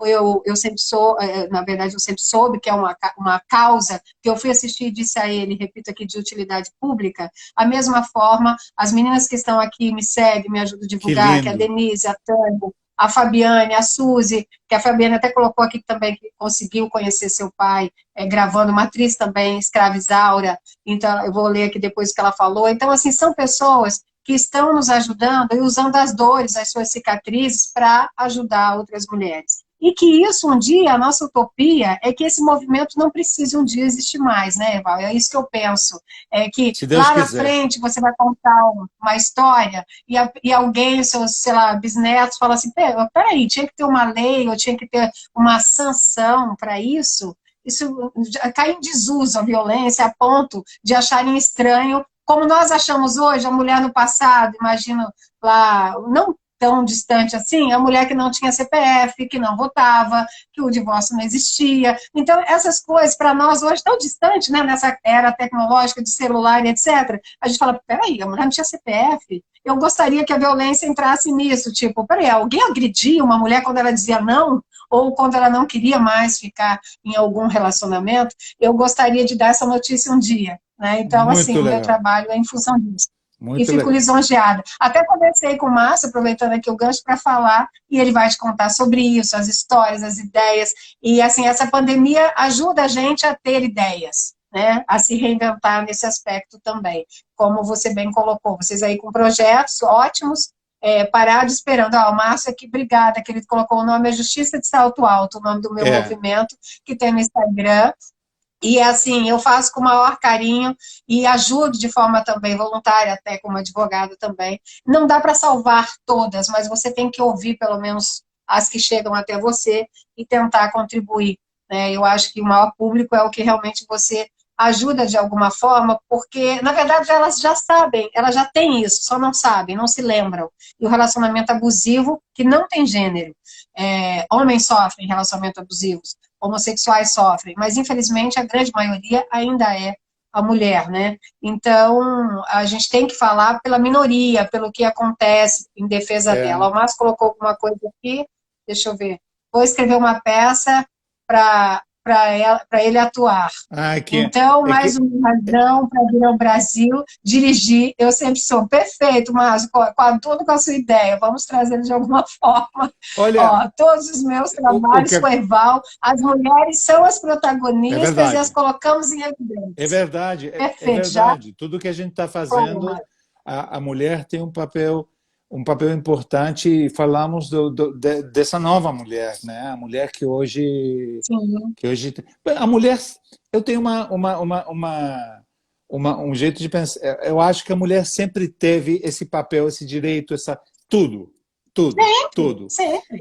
eu sempre sou, na verdade eu sempre soube que é uma causa, que eu fui assistir e disse a ele, repito aqui, de utilidade pública, a mesma forma, as meninas que estão aqui me seguem, me ajudam a divulgar, que é a Denise, a Tânia, a Fabiane, a Suzy, que a Fabiane até colocou aqui também, que conseguiu conhecer seu pai, gravando uma atriz também, Escrava Isaura, então eu vou ler aqui depois o que ela falou. Então, assim, são pessoas que estão nos ajudando e usando as dores, as suas cicatrizes, para ajudar outras mulheres. E que isso, um dia, a nossa utopia é que esse movimento não precise um dia existir mais, né, Eval? É isso que eu penso. É que lá na frente você vai contar uma história e alguém, seus, sei lá, bisnetos, fala assim, peraí, tinha que ter uma lei, ou tinha que ter uma sanção para isso. Isso cai em desuso a violência a ponto de acharem estranho, como nós achamos hoje, a mulher no passado, imagino lá, não tão distante assim, a mulher que não tinha CPF, que não votava, que o divórcio não existia. Então, essas coisas, para nós hoje, tão distantes, né, nessa era tecnológica de celular e etc., a gente fala, peraí, a mulher não tinha CPF? Eu gostaria que a violência entrasse nisso, tipo, peraí, alguém agredia uma mulher quando ela dizia não? Ou quando ela não queria mais ficar em algum relacionamento? Eu gostaria de dar essa notícia um dia. Né? Então, muito assim, legal. O meu trabalho é em função disso. Muito e fico legal. lisonjeada. Até conversei com o Márcio, aproveitando aqui o gancho para falar, e ele vai te contar sobre isso, as histórias, as ideias. E, assim, essa pandemia ajuda a gente a ter ideias. né, a se reinventar nesse aspecto também. Como você bem colocou, vocês aí com projetos ótimos, parado esperando. O Márcio aqui, obrigada, que ele colocou o nome, é Justiça de Salto Alto, o nome do meu movimento, que tem no Instagram. E, assim, eu faço com o maior carinho e ajudo de forma também voluntária, até como advogada também. Não dá para salvar todas, mas você tem que ouvir pelo menos as que chegam até você e tentar contribuir, né? Eu acho que o maior público é o que realmente você ajuda de alguma forma, porque, na verdade, elas já sabem, elas já têm isso, só não sabem, não se lembram. E o relacionamento abusivo, que não tem gênero. Homens sofrem relacionamento abusivos, homossexuais sofrem, mas infelizmente a grande maioria ainda é a mulher, né? Então, a gente tem que falar pela minoria, pelo que acontece em defesa dela. O Márcio colocou alguma coisa aqui, deixa eu ver. Vou escrever uma peça para ele atuar. Então, mais uma razão para vir ao Brasil, dirigir. Eu sempre sou perfeito, Márcio, tudo com a sua ideia. Vamos trazer de alguma forma. Olha, todos os meus trabalhos com Erval, as mulheres são as protagonistas e as colocamos em evidência. É verdade, Perfeito, é verdade. Já? Tudo que a gente está fazendo, a mulher tem um papel importante, e falamos dessa nova mulher, né? A mulher que hoje... Sim. A mulher... Eu tenho um jeito de pensar. Eu acho que a mulher sempre teve esse papel, esse direito, tudo. Sempre.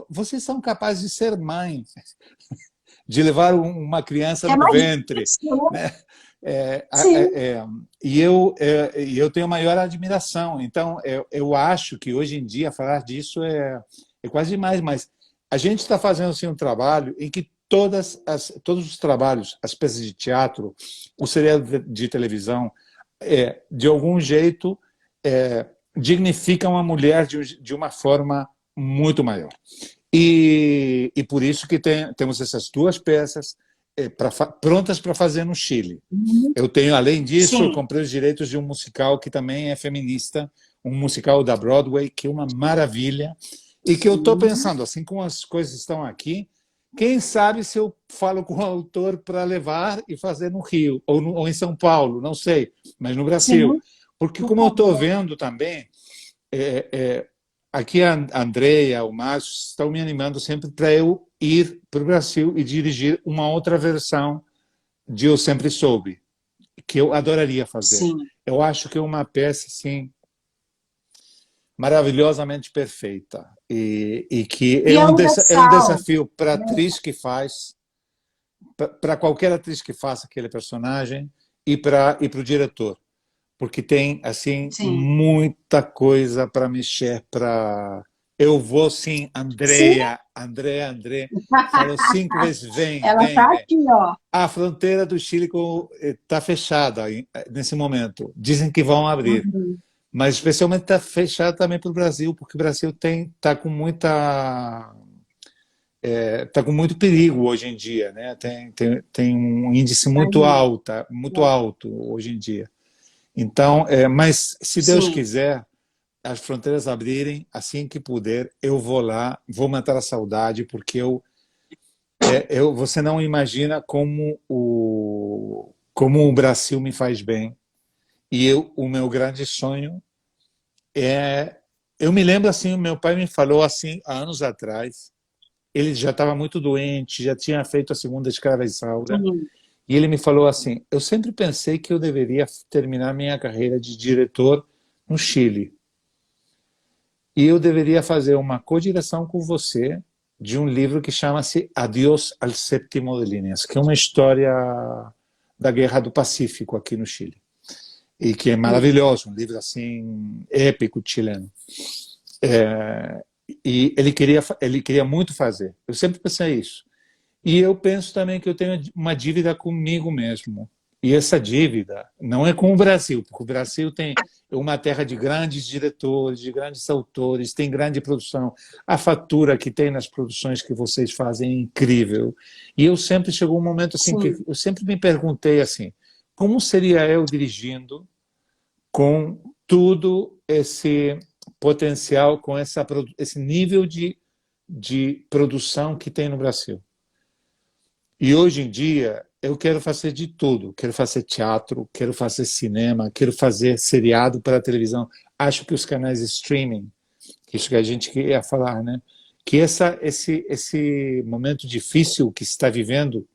Vocês são capazes de ser mãe, de levar uma criança no ventre, né? E eu tenho maior admiração. Então, eu acho que hoje em dia falar disso é quase demais, mas a gente está fazendo assim, um trabalho em que todos os trabalhos, as peças de teatro, o seriado de televisão, de algum jeito, dignificam a mulher de uma forma muito maior. E por isso que temos essas duas peças prontas para fazer no Chile. Eu tenho, além disso, eu comprei os direitos de um musical que também é feminista, um musical da Broadway, que é uma maravilha, e que eu estou pensando, assim como as coisas estão aqui, quem sabe se eu falo com o autor para levar e fazer no Rio, ou em São Paulo, não sei, mas no Brasil. Porque, como eu estou vendo também, aqui a Andrea, o Márcio, estão me animando sempre para eu ir para o Brasil e dirigir uma outra versão de Eu Sempre Soube, que eu adoraria fazer. Sim. Eu acho que é uma peça assim, maravilhosamente perfeita e que é um desafio para a atriz que faz, para qualquer atriz que faça aquele personagem e para o diretor, porque tem assim muita coisa para mexer. Eu vou sim, Andrea, falou 5 vezes, vem. Ela está aqui, ó. A fronteira do Chile está fechada nesse momento. Dizem que vão abrir. Mas especialmente está fechado também para o Brasil, porque o Brasil está com muito perigo hoje em dia, né? Tem um índice muito alto hoje em dia. Então, mas se Deus quiser, as fronteiras abrirem, assim que puder, eu vou lá, vou matar a saudade, porque você não imagina como o Brasil me faz bem. E o meu grande sonho eu me lembro assim, o meu pai me falou assim há anos atrás, ele já estava muito doente, já tinha feito a segunda escrava-isaura, e ele me falou assim, eu sempre pensei que eu deveria terminar minha carreira de diretor no Chile, e eu deveria fazer uma co-direção com você de um livro que chama-se Adiós al Séptimo de Líneas, que é uma história da Guerra do Pacífico aqui no Chile. E que é maravilhoso, um livro assim épico chileno. E ele queria muito fazer. Eu sempre pensei isso. E eu penso também que eu tenho uma dívida comigo mesmo. E essa dívida não é com o Brasil, porque o Brasil é uma terra de grandes diretores, de grandes autores, tem grande produção. A fatura que tem nas produções que vocês fazem é incrível. E eu sempre chegou um momento assim que eu sempre me perguntei assim, como seria eu dirigindo com tudo esse potencial, com esse nível de produção que tem no Brasil? E hoje em dia eu quero fazer de tudo. Quero fazer teatro, quero fazer cinema, quero fazer seriado para a televisão. Acho que os canais de streaming, isso que a gente queria falar, né? Que esse momento difícil que se está vivendo,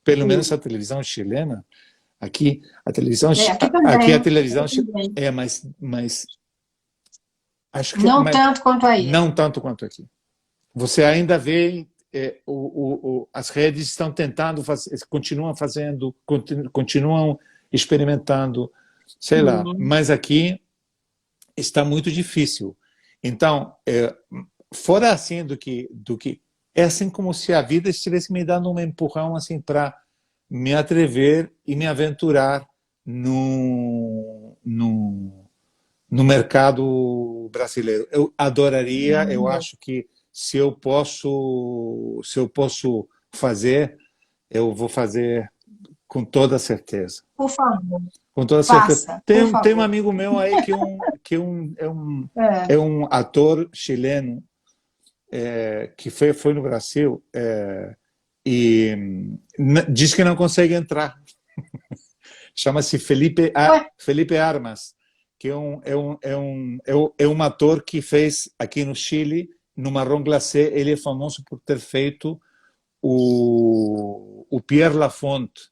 pelo menos a televisão chilena, aqui a televisão, aqui a televisão é mais acho que não tanto quanto aí. Não tanto quanto aqui. Você ainda vê as redes estão tentando fazer, continuam experimentando, sei lá, mas aqui está muito difícil. Então, fora assim do que é assim como se a vida estivesse me dando um empurrão assim para me atrever e me aventurar no mercado brasileiro. Eu adoraria, eu acho que se eu posso fazer, eu vou fazer com toda certeza. Por favor. Com toda certeza. Tem um amigo meu aí que é um ator chileno que foi no Brasil e diz que não consegue entrar. Chama-se Felipe Armas, que é um ator que fez aqui no Chile, no Marrom Glacé. Ele é famoso por ter feito o Pierre Lafonte,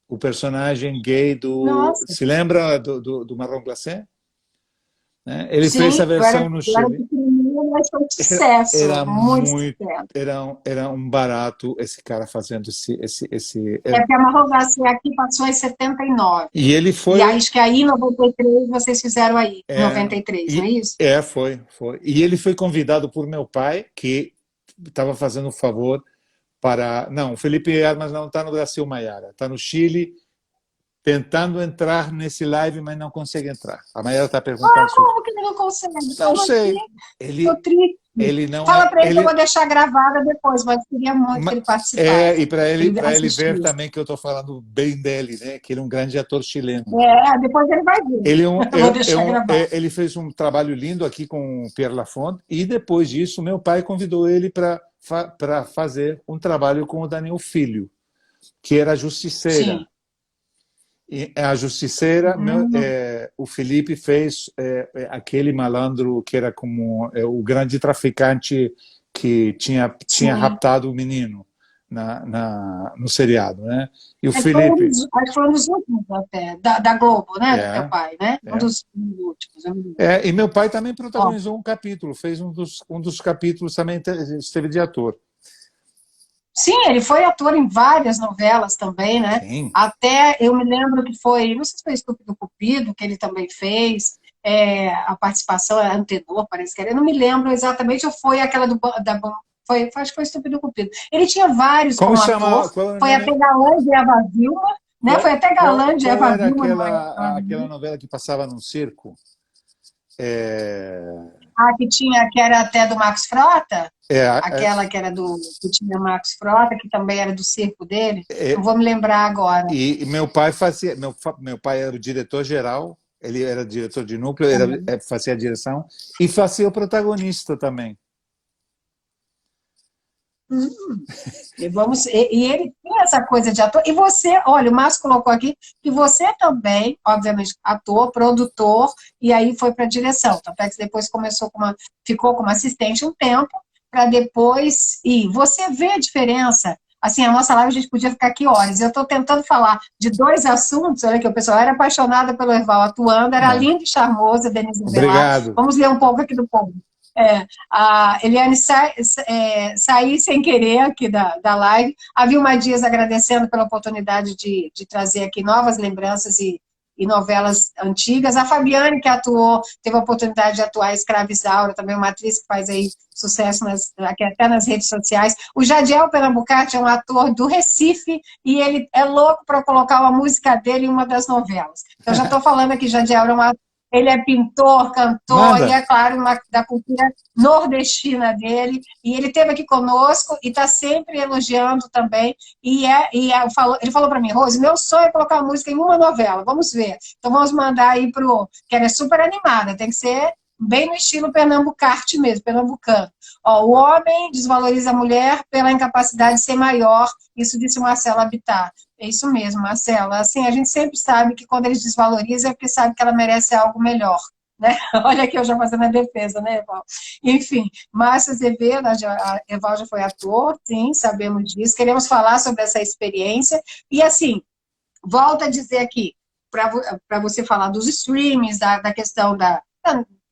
o personagem gay do... Nossa. Se lembra do Marrom Glacé? Ele fez a versão no Chile. Mas foi um sucesso, era um barato esse cara fazendo esse porque a Marrom Glacé aqui passou em 79. E ele foi... E acho que aí em 93 vocês fizeram aí, 93, não é isso? Foi. E ele foi convidado por meu pai, que estava fazendo um favor para... Não, o Felipe Armas não está no Brasil, Maiara. Está no Chile, tentando entrar nesse live, mas não consegue entrar. A Maiara está perguntando... Como que ele não consegue? Não sei. Ele não Fala para ele que eu vou deixar gravada depois, mas queria muito que ele participasse. E para ele ver também que eu estou falando bem dele, né? Que ele é um grande ator chileno. Depois ele vai ver. Ele fez um trabalho lindo aqui com o Pierre Lafonte, e depois disso meu pai convidou ele para fazer um trabalho com o Daniel Filho, que era Justiceira. Sim. E a Justiceira, o Felipe fez aquele malandro que era como o grande traficante que tinha raptado o menino no seriado, né? E o Felipe... Acho que foi um dos últimos até, da Globo, né? Do teu pai, né? Um dos últimos. E meu pai também protagonizou um capítulo, fez um dos capítulos, também esteve de ator. Sim, ele foi ator em várias novelas também, né? Sim. Até eu me lembro que foi, não sei se foi Estúpido Cupido, que ele também fez, a participação era Antenor, parece que era, eu não me lembro exatamente, ou foi aquela acho que foi Estúpido Cupido. Ele tinha vários como ator, foi até Galã de Eva Vilma, né? Foi até Galã de Eva Vilma. Aquela novela que passava num circo? Que era até do Max Frota? Aquela que era que tinha Max Frota, que também era do circo dele. Não vou me lembrar agora. E meu pai fazia... Meu pai era o diretor-geral, ele era diretor de núcleo, fazia a direção, e fazia o protagonista também. E ele tem essa coisa de ator. E você, olha, o Márcio colocou aqui que você também, obviamente, ator, produtor, e aí foi para a direção. Tanto é que depois ficou como assistente um tempo, para depois ir. Você vê a diferença? Assim, a nossa live a gente podia ficar aqui horas. Eu estou tentando falar de dois assuntos. Olha que o pessoal era apaixonada pelo Erval atuando, era lindo e charmoso, Denise Velar. Obrigado. Vamos ler um pouco aqui do povo. A Eliane saí sem querer aqui da live. A Vilma Dias agradecendo pela oportunidade de trazer aqui novas lembranças e novelas antigas. A Fabiane, que teve a oportunidade de atuar em Escrava Isaura, também uma atriz que faz aí sucesso até nas redes sociais. O Jadiel Pernambucati é um ator do Recife e ele é louco para colocar uma música dele em uma das novelas. Então, já estou falando aqui, Jadiel ele é pintor, cantor, e é claro, da cultura nordestina dele, e ele esteve aqui conosco e está sempre elogiando também, ele falou para mim, Rose, meu sonho é colocar uma música em uma novela, vamos ver, então vamos mandar aí que ela é super animada, tem que ser bem no estilo pernambucarte mesmo, pernambucano. Ó, o homem desvaloriza a mulher pela incapacidade de ser maior, isso disse o Marcelo Bittar. É isso mesmo, Marcela. Assim, a gente sempre sabe que quando eles desvalorizam é porque sabe que ela merece algo melhor. Né? Olha aqui eu já fazendo a defesa, né, Eval? Enfim, Márcio Azevedo, a Eval já foi ator, sim, sabemos disso, queremos falar sobre essa experiência, e assim, volto a dizer aqui, para você falar dos streamings, da questão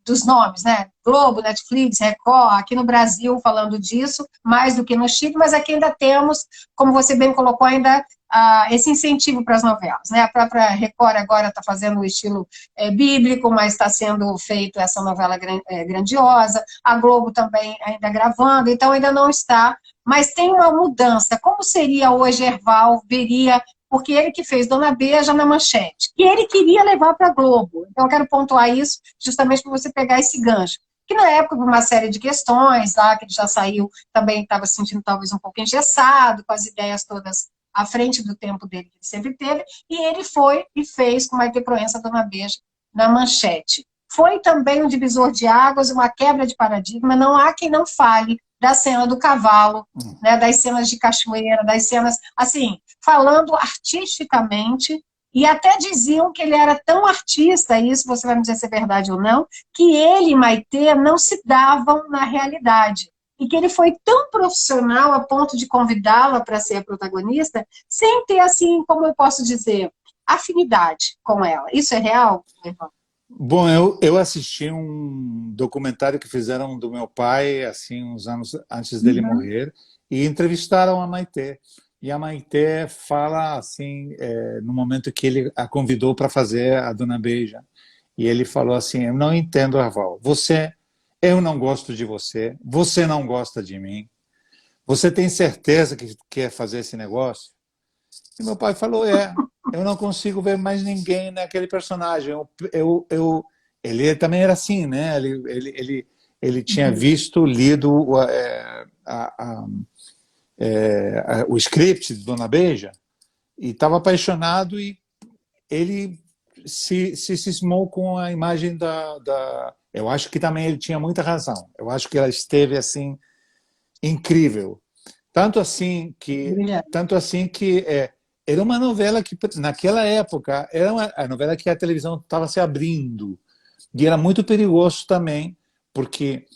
dos nomes, né? Globo, Netflix, Record, aqui no Brasil falando disso, mais do que no Chile, mas aqui ainda temos, como você bem colocou, ainda esse incentivo para as novelas. Né? A própria Record agora está fazendo o estilo bíblico, mas está sendo feito essa novela grandiosa, a Globo também ainda gravando, então ainda não está, mas tem uma mudança. Como seria hoje Herval, veria, porque ele que fez Dona Beija na Manchete, que ele queria levar para a Globo. Então eu quero pontuar isso justamente para você pegar esse gancho. Que na época, por uma série de questões, lá que ele já saiu, também estava se sentindo talvez um pouco engessado, com as ideias todas à frente do tempo dele, que ele sempre teve, e ele foi e fez com Maite Proença Dona Beija na Manchete. Foi também um divisor de águas, uma quebra de paradigma, não há quem não fale da cena do cavalo, né, das cenas de cachoeira, das cenas, assim, falando artisticamente, e até diziam que ele era tão artista, e isso você vai me dizer se é verdade ou não, que ele e Maitê não se davam na realidade. E que ele foi tão profissional a ponto de convidá-la para ser a protagonista, sem ter, assim, como eu posso dizer, afinidade com ela. Isso é real, irmão? Bom, eu assisti um documentário que fizeram do meu pai, assim, uns anos antes dele morrer, e entrevistaram a Maitê. E a Maitê fala, assim, no momento que ele a convidou para fazer a Dona Beija. E ele falou assim, eu não entendo, Herval, eu não gosto de você, você não gosta de mim, você tem certeza que quer fazer esse negócio? E meu pai falou, eu não consigo ver mais ninguém naquele personagem. Ele também era assim, né? Ele tinha visto, lido o script de Dona Beija e estava apaixonado, e ele se cismou com a imagem Eu acho que também ele tinha muita razão. Eu acho que ela esteve assim incrível. Tanto assim que era uma novela que, naquela época, era a novela que a televisão estava se abrindo. E era muito perigoso também, porque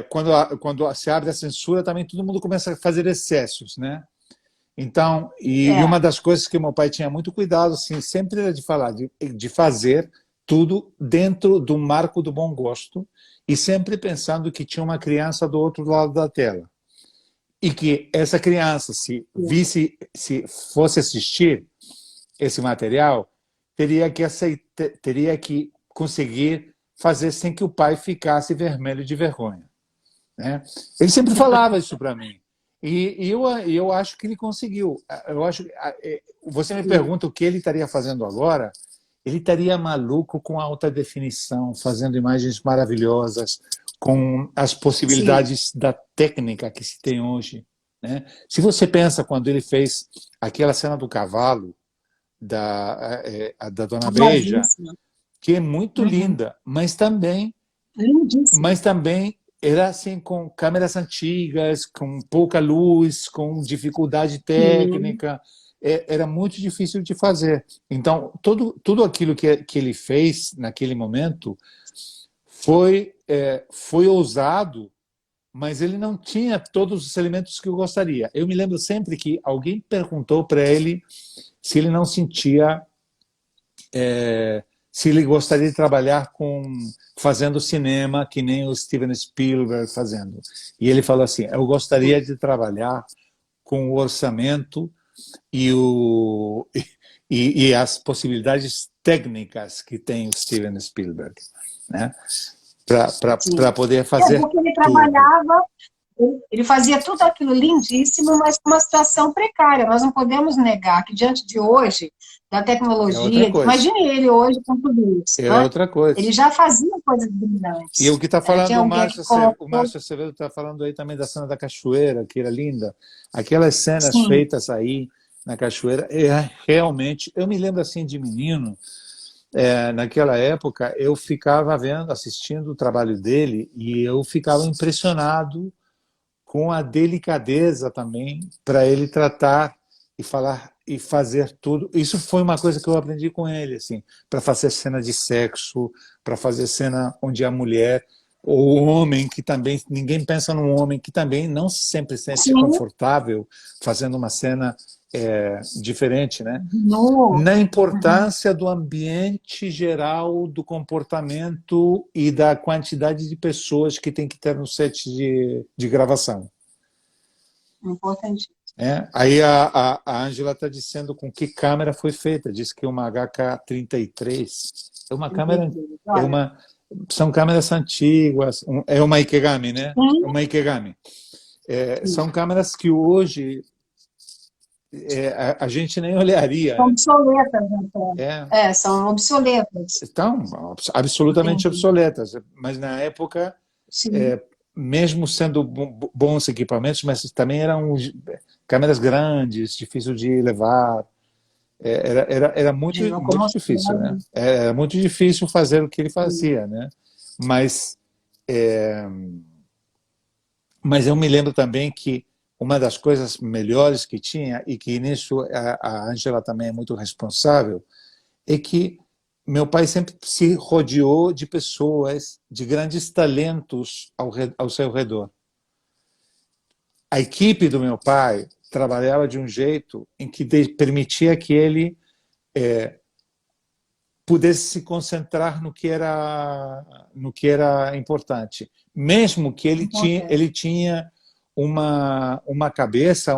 quando se abre a censura, também todo mundo começa a fazer excessos, né? Então, e uma das coisas que meu pai tinha muito cuidado, assim, sempre era de falar, de fazer tudo dentro do marco do bom gosto, e sempre pensando que tinha uma criança do outro lado da tela. E que essa criança, se fosse assistir esse material, teria que conseguir fazer sem que o pai ficasse vermelho de vergonha, né? Ele sempre falava isso para mim. E eu acho que ele conseguiu. Você me pergunta o que ele estaria fazendo agora. Ele estaria maluco com alta definição, fazendo imagens maravilhosas, com as possibilidades da técnica que se tem hoje, né? Se você pensa quando ele fez aquela cena do cavalo, da Dona Beija, que é muito linda, mas também era assim, com câmeras antigas, com pouca luz, com dificuldade técnica. Era muito difícil de fazer. Então, tudo aquilo que ele fez naquele momento foi ousado, mas ele não tinha todos os elementos que eu gostaria. Eu me lembro sempre que alguém perguntou para ele se ele não sentia... se ele gostaria de trabalhar fazendo cinema, que nem o Steven Spielberg fazendo. E ele falou assim, eu gostaria de trabalhar com o orçamento e as possibilidades técnicas que tem o Steven Spielberg, né? Para poder fazer porque ele trabalhava, ele fazia tudo aquilo lindíssimo, mas com uma situação precária. Nós não podemos negar que, diante de hoje, da tecnologia, imagine ele hoje com tudo isso. Outra coisa. Ele já fazia coisas brilhantes. E o que está falando o Márcio Acevedo está falando aí também da cena da cachoeira, que era linda. Aquelas cenas feitas aí na cachoeira, realmente, eu me lembro assim de menino, naquela época, eu ficava assistindo o trabalho dele e eu ficava impressionado com a delicadeza também para ele tratar e falar e fazer tudo. Isso foi uma coisa que eu aprendi com ele, assim, para fazer cena de sexo, para fazer cena onde a mulher ou o homem, que também ninguém pensa num homem que também não sempre se sente Sim. confortável fazendo uma cena diferente, né? No. Na importância do ambiente geral, do comportamento e da quantidade de pessoas que tem que ter no set de gravação. Importante. Aí a Ângela está dizendo com que câmera foi feita. Diz que uma HK-33 é uma câmera, são câmeras antigas, é uma Ikegami, né? Sim. Uma Ikegami. São câmeras que hoje a gente nem olharia. São obsoletas, então. São obsoletas. Estão absolutamente obsoletas, mas na época, mesmo sendo bons equipamentos, mas também eram câmeras grandes, difícil de levar. Era muito difícil, né? Era muito difícil fazer o que ele fazia, né? Mas eu me lembro também que uma das coisas melhores que tinha, e que nisso a Ângela também é muito responsável, é que meu pai sempre se rodeou de pessoas de grandes talentos ao seu redor. A equipe do meu pai trabalhava de um jeito em que permitia que ele pudesse se concentrar no que era importante, mesmo que ele tinha uma cabeça,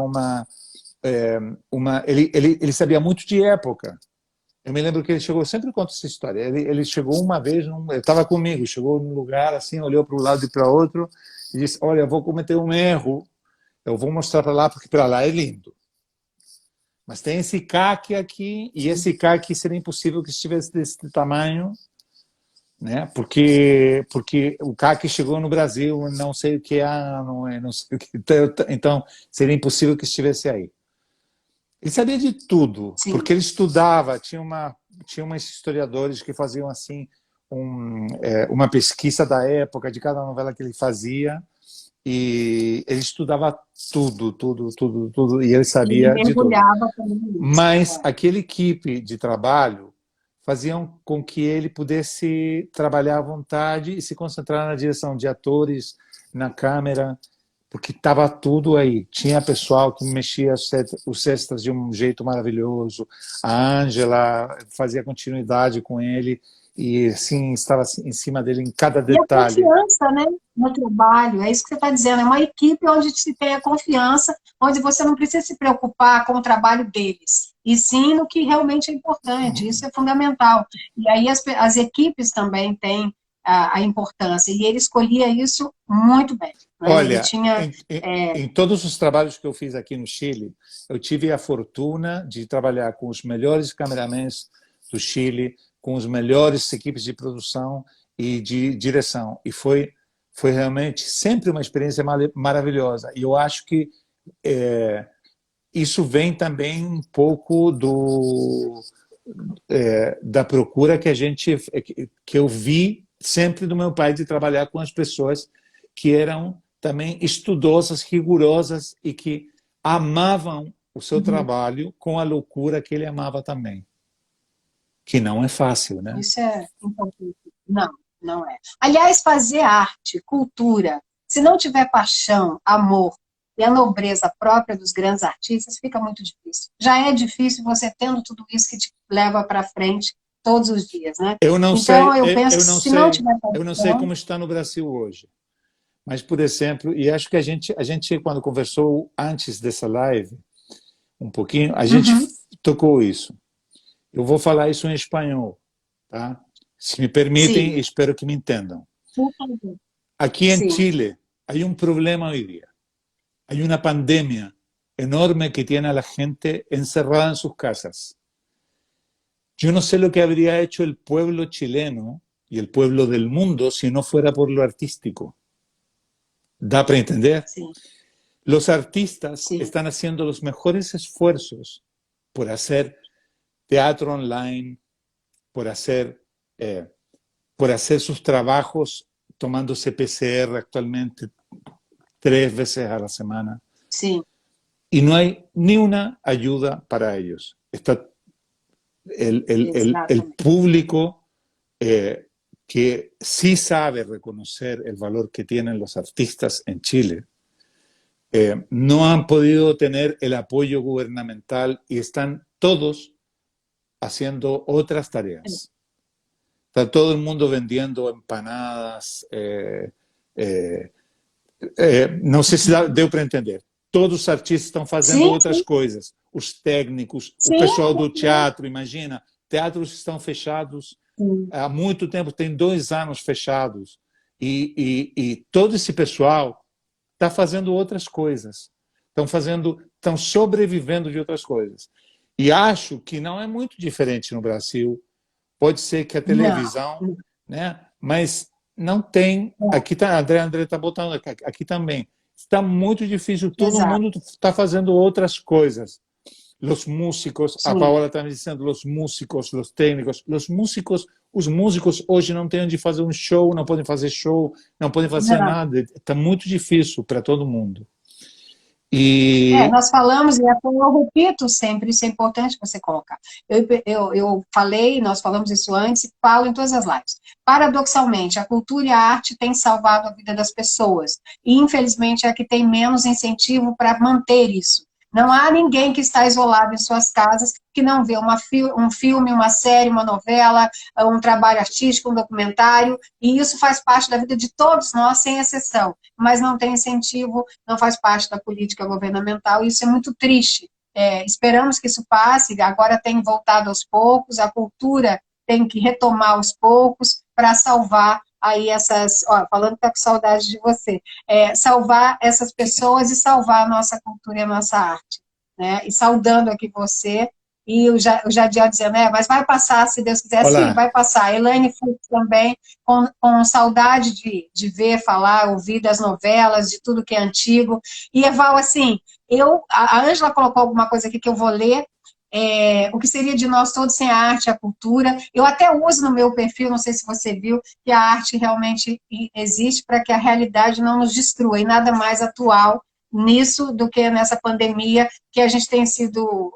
ele sabia muito de época. Eu me lembro que ele chegou, sempre conto essa história, ele chegou uma vez, ele estava comigo, chegou num lugar assim, olhou para um lado e para outro e disse, olha, eu vou cometer um erro, eu vou mostrar para lá, porque para lá é lindo. Mas tem esse caque aqui, e esse caque seria impossível que estivesse desse tamanho, né? Porque o caque chegou no Brasil, não sei o que não sei o que, então seria impossível que estivesse aí. Ele sabia de tudo, porque ele estudava, tinha uns historiadores que faziam assim uma pesquisa da época de cada novela que ele fazia, e ele estudava tudo, e ele sabia de tudo. Mas aquela equipe de trabalho faziam com que ele pudesse trabalhar à vontade e se concentrar na direção de atores, na câmera, porque estava tudo aí. Tinha pessoal que mexia os extras de um jeito maravilhoso, a Ângela fazia continuidade com ele, e assim, estava em cima dele em cada detalhe. E a confiança, né, no trabalho, é isso que você está dizendo, é uma equipe onde se tem a confiança, onde você não precisa se preocupar com o trabalho deles, e sim no que realmente é importante, isso é fundamental. E aí as equipes também têm a importância, e ele escolhia isso muito bem. Né? Olha, em todos os trabalhos que eu fiz aqui no Chile, eu tive a fortuna de trabalhar com os melhores cameramans do Chile, com os melhores equipes de produção e de direção. E foi realmente sempre uma experiência maravilhosa. E eu acho que isso vem também um pouco da procura que eu vi sempre do meu pai de trabalhar com as pessoas que eram também estudosas, rigorosas e que amavam o seu trabalho com a loucura que ele amava também. Que não é fácil, né? Isso é importante. Não é. Aliás, fazer arte, cultura, se não tiver paixão, amor e a nobreza própria dos grandes artistas, fica muito difícil. Já é difícil você tendo tudo isso que te leva para frente todos os dias, né? Eu não então, sei, eu penso que se não tiver paixão... Eu não sei como está no Brasil hoje. Mas, por exemplo, e acho que a gente quando conversou antes dessa live, um pouquinho, a gente tocou isso. Eu vou falar isso em espanhol, tá? Se me permitem, espero que me entendam. Aqui en Chile hay un problema hoy día. Hay una pandemia enorme que tiene a la gente encerrada en sus casas. Yo no sé lo que habría hecho el pueblo chileno y el pueblo del mundo si no fuera por lo artístico. ¿Da para entender? Sí. Los artistas están haciendo los mejores esfuerzos por hacer teatro online, por hacer, por hacer sus trabajos tomándose PCR actualmente 3 veces a la semana. Sim. Y no hay ni una ayuda para ellos. Está el público que sí sabe reconocer el valor que tienen los artistas en Chile, no han podido tener el apoyo gubernamental y están todos haciendo otras tareas. Está todo el mundo vendiendo empanadas. Não sei se deu para entender. Todos os artistas estão fazendo outras coisas. Os técnicos, o pessoal do teatro, imagina, teatros estão fechados há muito tempo, tem 2 anos fechados. E todo esse pessoal está fazendo outras coisas. Estão sobrevivendo de outras coisas. E acho que não é muito diferente no Brasil. Pode ser que a televisão, né? Mas não tem. Aqui está, André está botando aqui também. Está muito difícil. Todo mundo está fazendo outras coisas. Os músicos, a Paola está me dizendo, os músicos, os técnicos, os músicos hoje não têm onde fazer um show, não podem fazer show, não podem fazer nada. Está muito difícil para todo mundo. Nós falamos, e eu repito sempre, isso é importante você colocar. Eu falei, nós falamos isso antes, e falo em todas as lives. Paradoxalmente, a cultura e a arte têm salvado a vida das pessoas, e infelizmente é a que tem menos incentivo para manter isso. Não há ninguém que está isolado em suas casas que não vê um filme, uma série, uma novela, um trabalho artístico, um documentário, e isso faz parte da vida de todos nós, sem exceção. Mas não tem incentivo, não faz parte da política governamental, e isso é muito triste. Esperamos que isso passe, agora tem voltado aos poucos, a cultura tem que retomar aos poucos para salvar aí essas, falando que tá com saudade de você, salvar essas pessoas e salvar a nossa cultura e a nossa arte, né? E saudando aqui você, e o Jadiel dizendo, mas vai passar, se Deus quiser. Olá. Sim, vai passar. A Elaine Fux também, com saudade de ver, falar, ouvir das novelas, de tudo que é antigo. E, Eval, assim, a Ângela colocou alguma coisa aqui que eu vou ler, o que seria de nós todos sem a arte, a cultura. Eu até uso no meu perfil, não sei se você viu, que a arte realmente existe para que a realidade não nos destrua, e nada mais atual nisso do que nessa pandemia que a gente tem sido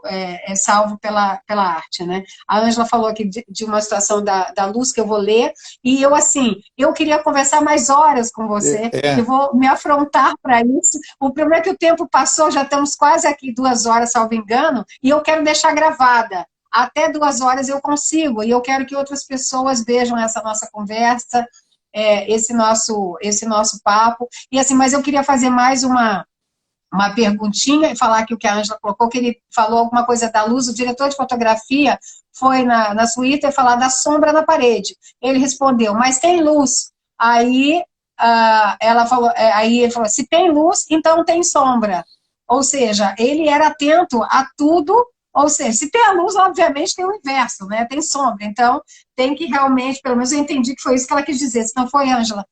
salvo pela arte, né? A Ângela falou aqui de uma situação da luz que eu vou ler, e eu queria conversar mais horas com você, eu vou me afrontar para isso. O problema é que o tempo passou, já estamos quase aqui 2 horas, salvo engano, e eu quero deixar gravada. Até 2 horas eu consigo, e eu quero que outras pessoas vejam essa nossa conversa, esse nosso papo, e assim, mas eu queria fazer mais uma perguntinha e falar aqui o que a Ângela colocou, que ele falou alguma coisa da luz. O diretor de fotografia foi na Twitter falar da sombra na parede. Ele respondeu, mas tem luz. Aí ele falou, se tem luz, então tem sombra. Ou seja, ele era atento a tudo. Ou seja, se tem a luz, obviamente tem o inverso, né? Tem sombra. Então, tem que realmente, pelo menos eu entendi que foi isso que ela quis dizer. Se não foi, Ângela,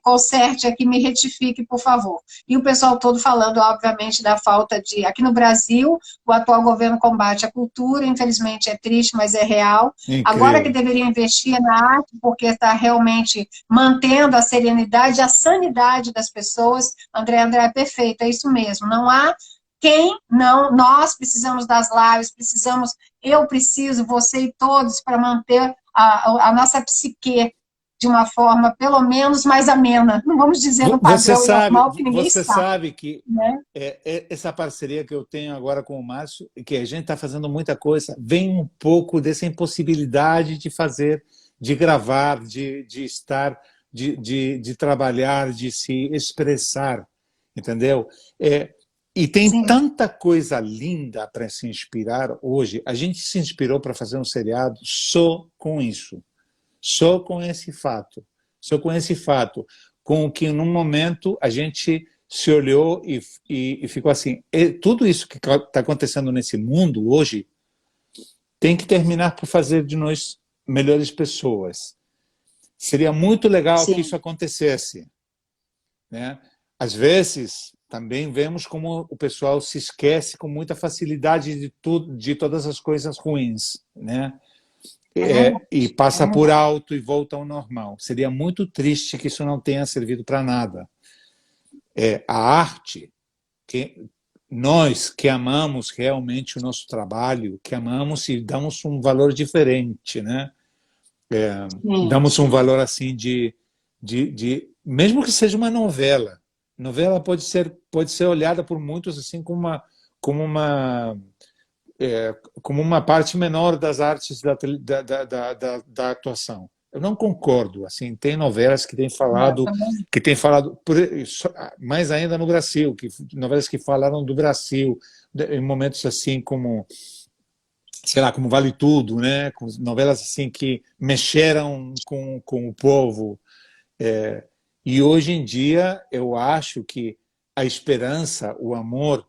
conserte aqui, me retifique, por favor. E o pessoal todo falando, obviamente, da falta de... Aqui no Brasil, o atual governo combate a cultura, infelizmente é triste, mas é real. Incrível. Agora que deveria investir na arte, porque está realmente mantendo a serenidade, a sanidade das pessoas. André é perfeito, é isso mesmo. Não há... nós precisamos das lives, eu preciso, você e todos, para manter a nossa psique de uma forma, pelo menos, mais amena. Não vamos dizer no padrão normal, que ninguém sabe. Você sabe que, né? Essa parceria que eu tenho agora com o Márcio, que a gente está fazendo muita coisa, vem um pouco dessa impossibilidade de fazer, de gravar, de estar, de trabalhar, de se expressar, entendeu? E tem tanta coisa linda para se inspirar hoje. A gente se inspirou para fazer um seriado só com isso. Só com esse fato. Só com esse fato. Com que, num momento, a gente se olhou e ficou assim, tudo isso que está acontecendo nesse mundo hoje tem que terminar por fazer de nós melhores pessoas. Seria muito legal que isso acontecesse, né? Às vezes... Também vemos como o pessoal se esquece com muita facilidade de todas as coisas ruins, né? e passa por alto e volta ao normal. Seria muito triste que isso não tenha servido para nada. A arte, que nós que amamos realmente o nosso trabalho, que amamos e damos um valor diferente, né? Damos um valor assim mesmo que seja uma novela. Novela pode ser olhada por muitos assim como uma parte menor das artes da atuação. Eu não concordo. Assim, tem novelas que têm falado, mais ainda no Brasil, novelas que falaram do Brasil em momentos assim como, sei lá, como Vale Tudo, né? Com novelas assim que mexeram com o povo. E hoje em dia eu acho que a esperança, o amor,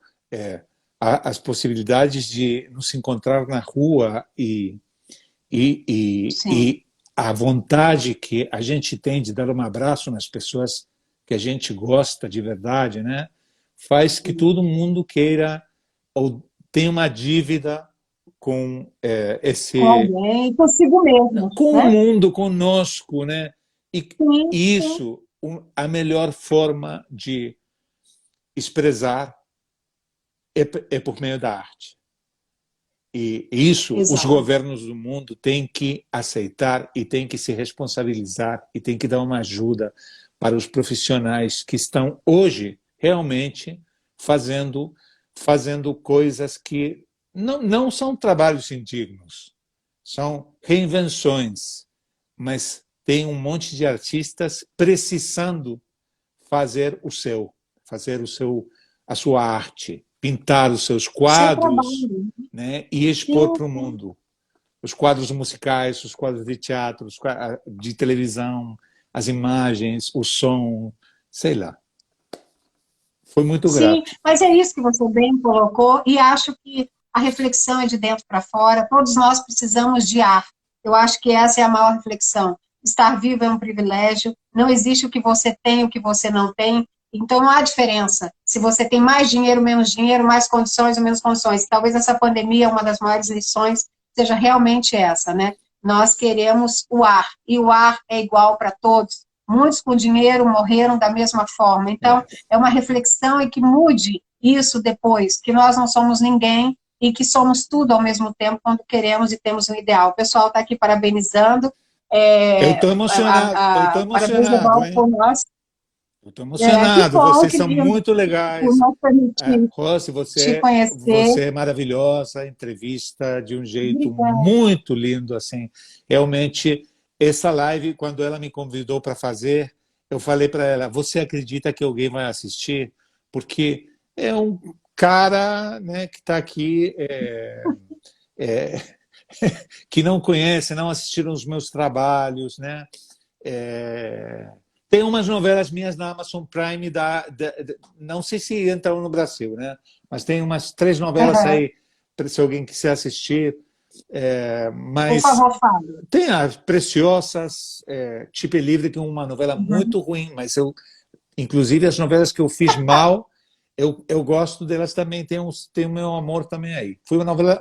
as possibilidades de nos encontrar na rua e a vontade que a gente tem de dar um abraço nas pessoas que a gente gosta de verdade, né? Faz que todo mundo queira ou tenha uma dívida com com alguém, consigo mesmo, com né? o mundo, conosco, né? E isso, a melhor forma de expressar é por meio da arte. E isso os governos do mundo têm que aceitar e têm que se responsabilizar e têm que dar uma ajuda para os profissionais que estão hoje realmente fazendo coisas que não são trabalhos indignos, são reinvenções, mas tem um monte de artistas precisando fazer a sua arte, pintar os seus quadros, né, e expor para o mundo. Os quadros musicais, os quadros de teatro, de televisão, as imagens, o som, sei lá. Foi muito grato. Sim, mas é isso que você bem colocou, e acho que a reflexão é de dentro para fora. Todos nós precisamos de ar. Eu acho que essa é a maior reflexão. Estar vivo é um privilégio, não existe o que você tem, o que você não tem, então não há diferença se você tem mais dinheiro, mais condições ou menos condições. Talvez essa pandemia, uma das maiores lições, seja realmente essa, né? Nós queremos o ar, e o ar é igual para todos. Muitos com dinheiro morreram da mesma forma. Então, é uma reflexão e que mude isso depois, que nós não somos ninguém e que somos tudo ao mesmo tempo quando queremos e temos um ideal. O pessoal está aqui parabenizando. Eu estou emocionado, por nós. Eu estou emocionado, vocês são muito legais. Rossi, você é maravilhosa, a entrevista de um jeito muito lindo, assim. Realmente, essa live, quando ela me convidou para fazer, eu falei para ela, você acredita que alguém vai assistir? Porque é um cara, né, que está aqui, que não conhece, não assistiram os meus trabalhos, né? Tem umas novelas minhas na Amazon Prime, não sei se entram no Brasil, né? Mas tem umas 3 novelas aí, se alguém quiser assistir. Mas por favor, Fábio. Tem as Preciosas, Chip Livre, que é uma novela muito ruim, mas inclusive as novelas que eu fiz mal, eu gosto delas também, tem o meu amor também aí. Foi uma novela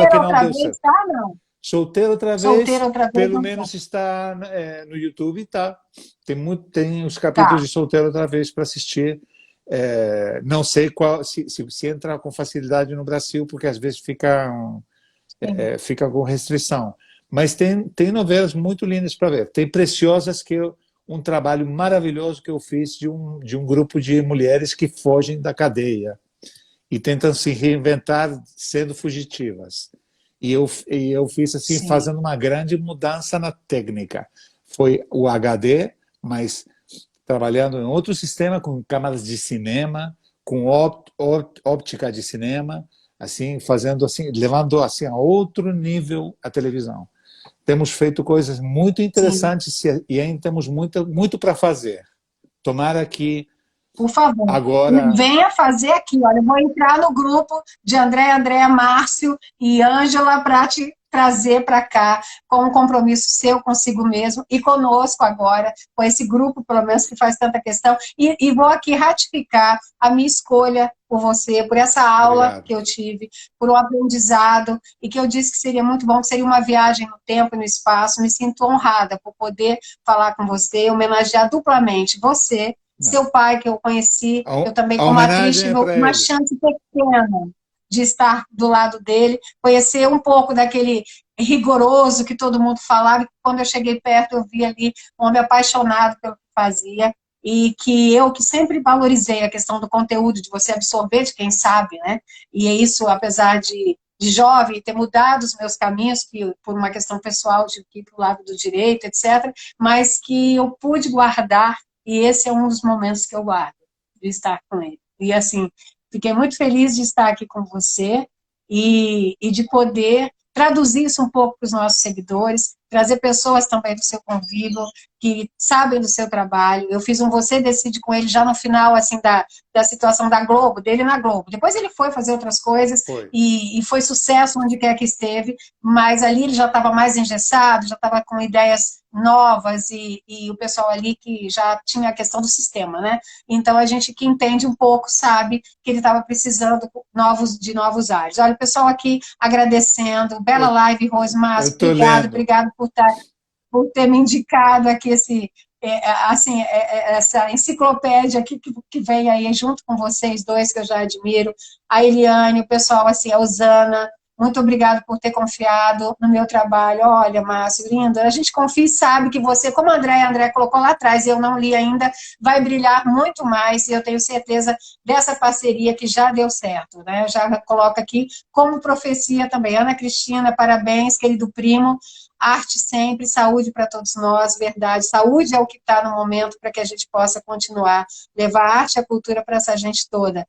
que não deu certo. Tá, não? Solteiro outra vez, pelo menos está no YouTube, tá? Tem os capítulos de Solteiro outra vez para assistir. Não sei se entra com facilidade no Brasil, porque às vezes fica com restrição. Mas tem novelas muito lindas para ver. Tem Preciosas, que é um trabalho maravilhoso que eu fiz de um grupo de mulheres que fogem da cadeia e tentam se reinventar sendo fugitivas. E eu fiz assim, fazendo uma grande mudança na técnica. Foi o HD, mas trabalhando em outro sistema, com câmeras de cinema, com óptica de cinema, assim, fazendo assim, levando assim a outro nível a televisão. Temos feito coisas muito interessantes e ainda temos muito para fazer. Tomara que por favor, agora venha fazer aqui. Olha, eu vou entrar no grupo de Andréa, Márcio e Ângela para te trazer para cá com um compromisso seu consigo mesmo e conosco agora, com esse grupo, pelo menos, que faz tanta questão. E vou aqui ratificar a minha escolha por você, por essa aula Obrigado. que eu tive, por um aprendizado, e que eu disse que seria muito bom, que seria uma viagem no tempo e no espaço. Me sinto honrada por poder falar com você, homenagear duplamente você, seu pai, que eu conheci, eu também como atriz tive uma chance pequena de estar do lado dele, conhecer um pouco daquele rigoroso que todo mundo falava, e quando eu cheguei perto eu vi ali um homem apaixonado pelo que fazia, e que eu que sempre valorizei a questão do conteúdo, de você absorver de quem sabe, né? E é isso, apesar de jovem, ter mudado os meus caminhos, que por uma questão pessoal, de ir para o lado do direito, etc., mas que eu pude guardar, e esse é um dos momentos que eu guardo, de estar com ele. E assim, fiquei muito feliz de estar aqui com você e de poder traduzir isso um pouco para os nossos seguidores, trazer pessoas também do seu convívio, que sabem do seu trabalho. Eu fiz um Você Decide com ele já no final assim, da situação da Globo, dele na Globo. Depois ele foi fazer outras coisas e foi sucesso onde quer que esteve, mas ali ele já estava mais engessado, já estava com ideias novas e o pessoal ali que já tinha a questão do sistema, né? Então a gente que entende um pouco sabe que ele estava precisando de novos ares. Olha, o pessoal aqui agradecendo, bela live, Rose Márcio, obrigado por ter me indicado aqui essa enciclopédia aqui que vem aí junto com vocês dois, que eu já admiro, a Eliane, o pessoal, assim, a Osana, muito obrigado por ter confiado no meu trabalho. Olha, Márcio, lindo, a gente confia e sabe que você, como a André colocou lá atrás, e eu não li ainda, vai brilhar muito mais, e eu tenho certeza dessa parceria que já deu certo, né? Eu já coloco aqui como profecia também. Ana Cristina, parabéns, querido primo, arte sempre, saúde para todos nós, verdade, saúde é o que está no momento para que a gente possa continuar, levar a arte e a cultura para essa gente toda.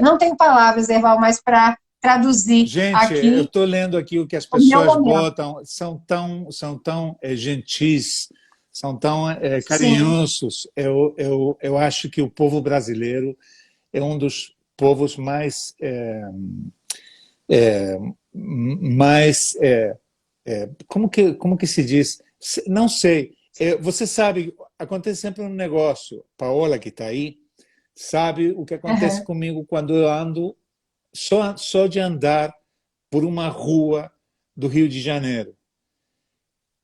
Não tenho palavras, Erval, mas para traduzir. Gente, aqui, eu estou lendo aqui o que as pessoas botam, são tão gentis, são tão carinhosos. Eu acho que o povo brasileiro é um dos povos mais como que se diz? Não sei. Você sabe, acontece sempre um negócio. Paola, que está aí, sabe o que acontece comigo quando eu ando, só de andar por uma rua do Rio de Janeiro.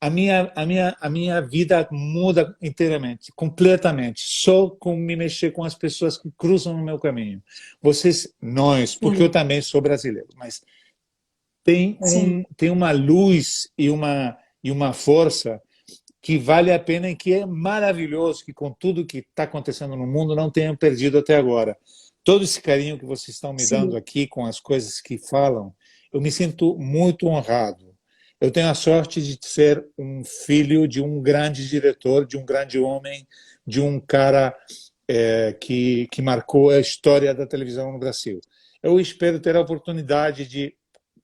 A minha vida muda inteiramente, completamente, só com me mexer com as pessoas que cruzam no meu caminho. Nós, porque eu também sou brasileiro, mas tem uma luz e uma força que vale a pena e que é maravilhoso, que com tudo que está acontecendo no mundo não tenham perdido até agora. Todo esse carinho que vocês estão me dando aqui com as coisas que falam, eu me sinto muito honrado. Eu tenho a sorte de ser um filho de um grande diretor, de um grande homem, de um cara que marcou a história da televisão no Brasil. Eu espero ter a oportunidade de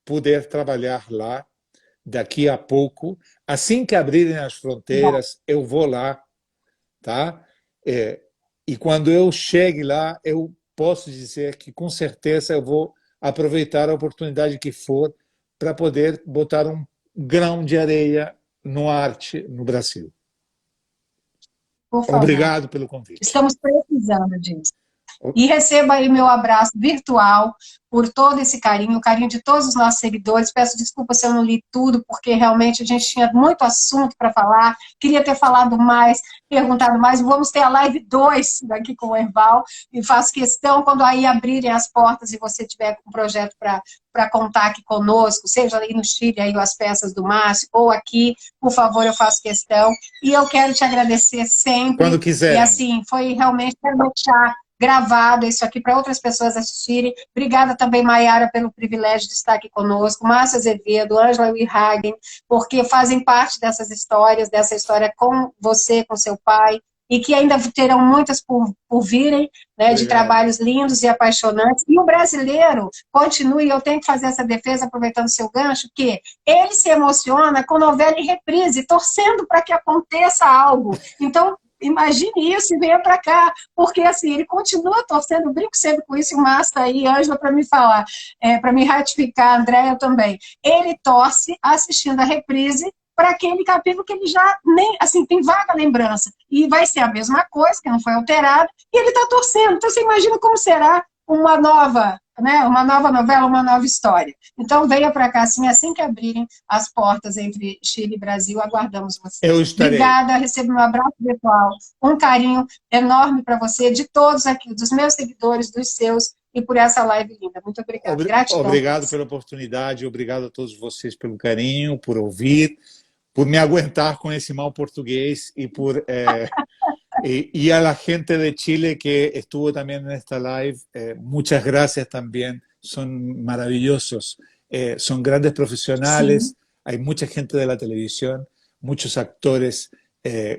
poder trabalhar lá daqui a pouco. Assim que abrirem as fronteiras, eu vou lá, tá? E quando eu chegue lá, eu posso dizer que com certeza eu vou aproveitar a oportunidade que for para poder botar um grão de areia no arte no Brasil. Obrigado pelo convite. Estamos precisando disso. E receba aí meu abraço virtual por todo esse carinho, o carinho de todos os nossos seguidores. Peço desculpa se eu não li tudo, porque realmente a gente tinha muito assunto para falar. Queria ter falado mais, perguntado mais. Vamos ter a live 2 daqui com o Erval. E faço questão, quando aí abrirem as portas e você tiver um projeto para contar aqui conosco, seja aí no Chile, aí as peças do Márcio, ou aqui, por favor, eu faço questão. E eu quero te agradecer sempre. Quando quiser. E assim, foi realmente deixar gravado isso aqui para outras pessoas assistirem. Obrigada também, Maiara, pelo privilégio de estar aqui conosco, Márcio Azevedo, Ângela Wirhagen, porque fazem parte dessas histórias, dessa história com você, com seu pai, e que ainda terão muitas por virem, né, de trabalhos lindos e apaixonantes. E o brasileiro, continue, eu tenho que fazer essa defesa, aproveitando o seu gancho, que ele se emociona com novela em reprise, torcendo para que aconteça algo. Então, imagine isso e venha para cá, porque assim, ele continua torcendo, eu brinco sempre com isso, e o Márcio está aí, Ângela, para me falar, para me ratificar, a Andréia também. Ele torce assistindo a reprise para aquele capítulo que ele já nem, assim, tem vaga lembrança. E vai ser a mesma coisa, que não foi alterada, e ele está torcendo. Então, você imagina como será uma nova, né, uma nova novela, uma nova história. Então, venha para cá, assim que abrirem as portas entre Chile e Brasil, aguardamos você. Eu estarei. Obrigada, receba um abraço virtual, um carinho enorme para você, de todos aqui, dos meus seguidores, dos seus, e por essa live linda. Muito obrigada. Gratidão. Obrigado pela oportunidade, obrigado a todos vocês pelo carinho, por ouvir, por me aguentar con ese mal portugués y por y a la gente de Chile que estuvo también en esta live, muchas gracias también, son maravillosos, son grandes profesionales, sí. Hay mucha gente de la televisión, muchos actores,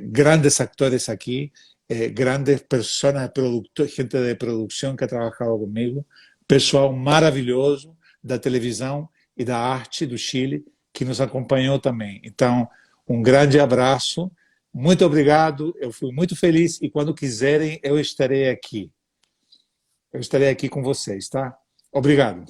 grandes actores aquí, grandes personas, gente de producción que ha trabajado conmigo, pessoal maravilhoso da televisão e da arte do Chile, que nos acompanhou também. Então, um grande abraço, muito obrigado, eu fui muito feliz e quando quiserem eu estarei aqui. Eu estarei aqui com vocês, tá? Obrigado.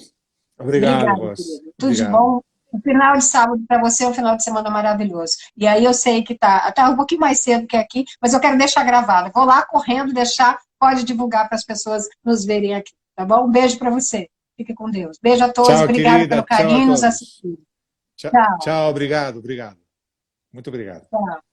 Obrigado, Ross. Tudo de bom. O final de sábado para você é um final de semana maravilhoso. E aí eu sei que tá um pouquinho mais cedo que aqui, mas eu quero deixar gravado. Vou lá correndo deixar, pode divulgar para as pessoas nos verem aqui, tá bom? Um beijo para você. Fique com Deus. Beijo a todos, obrigada pelo carinho, nos assistindo. Tchau, obrigado. Muito obrigado. Tchau.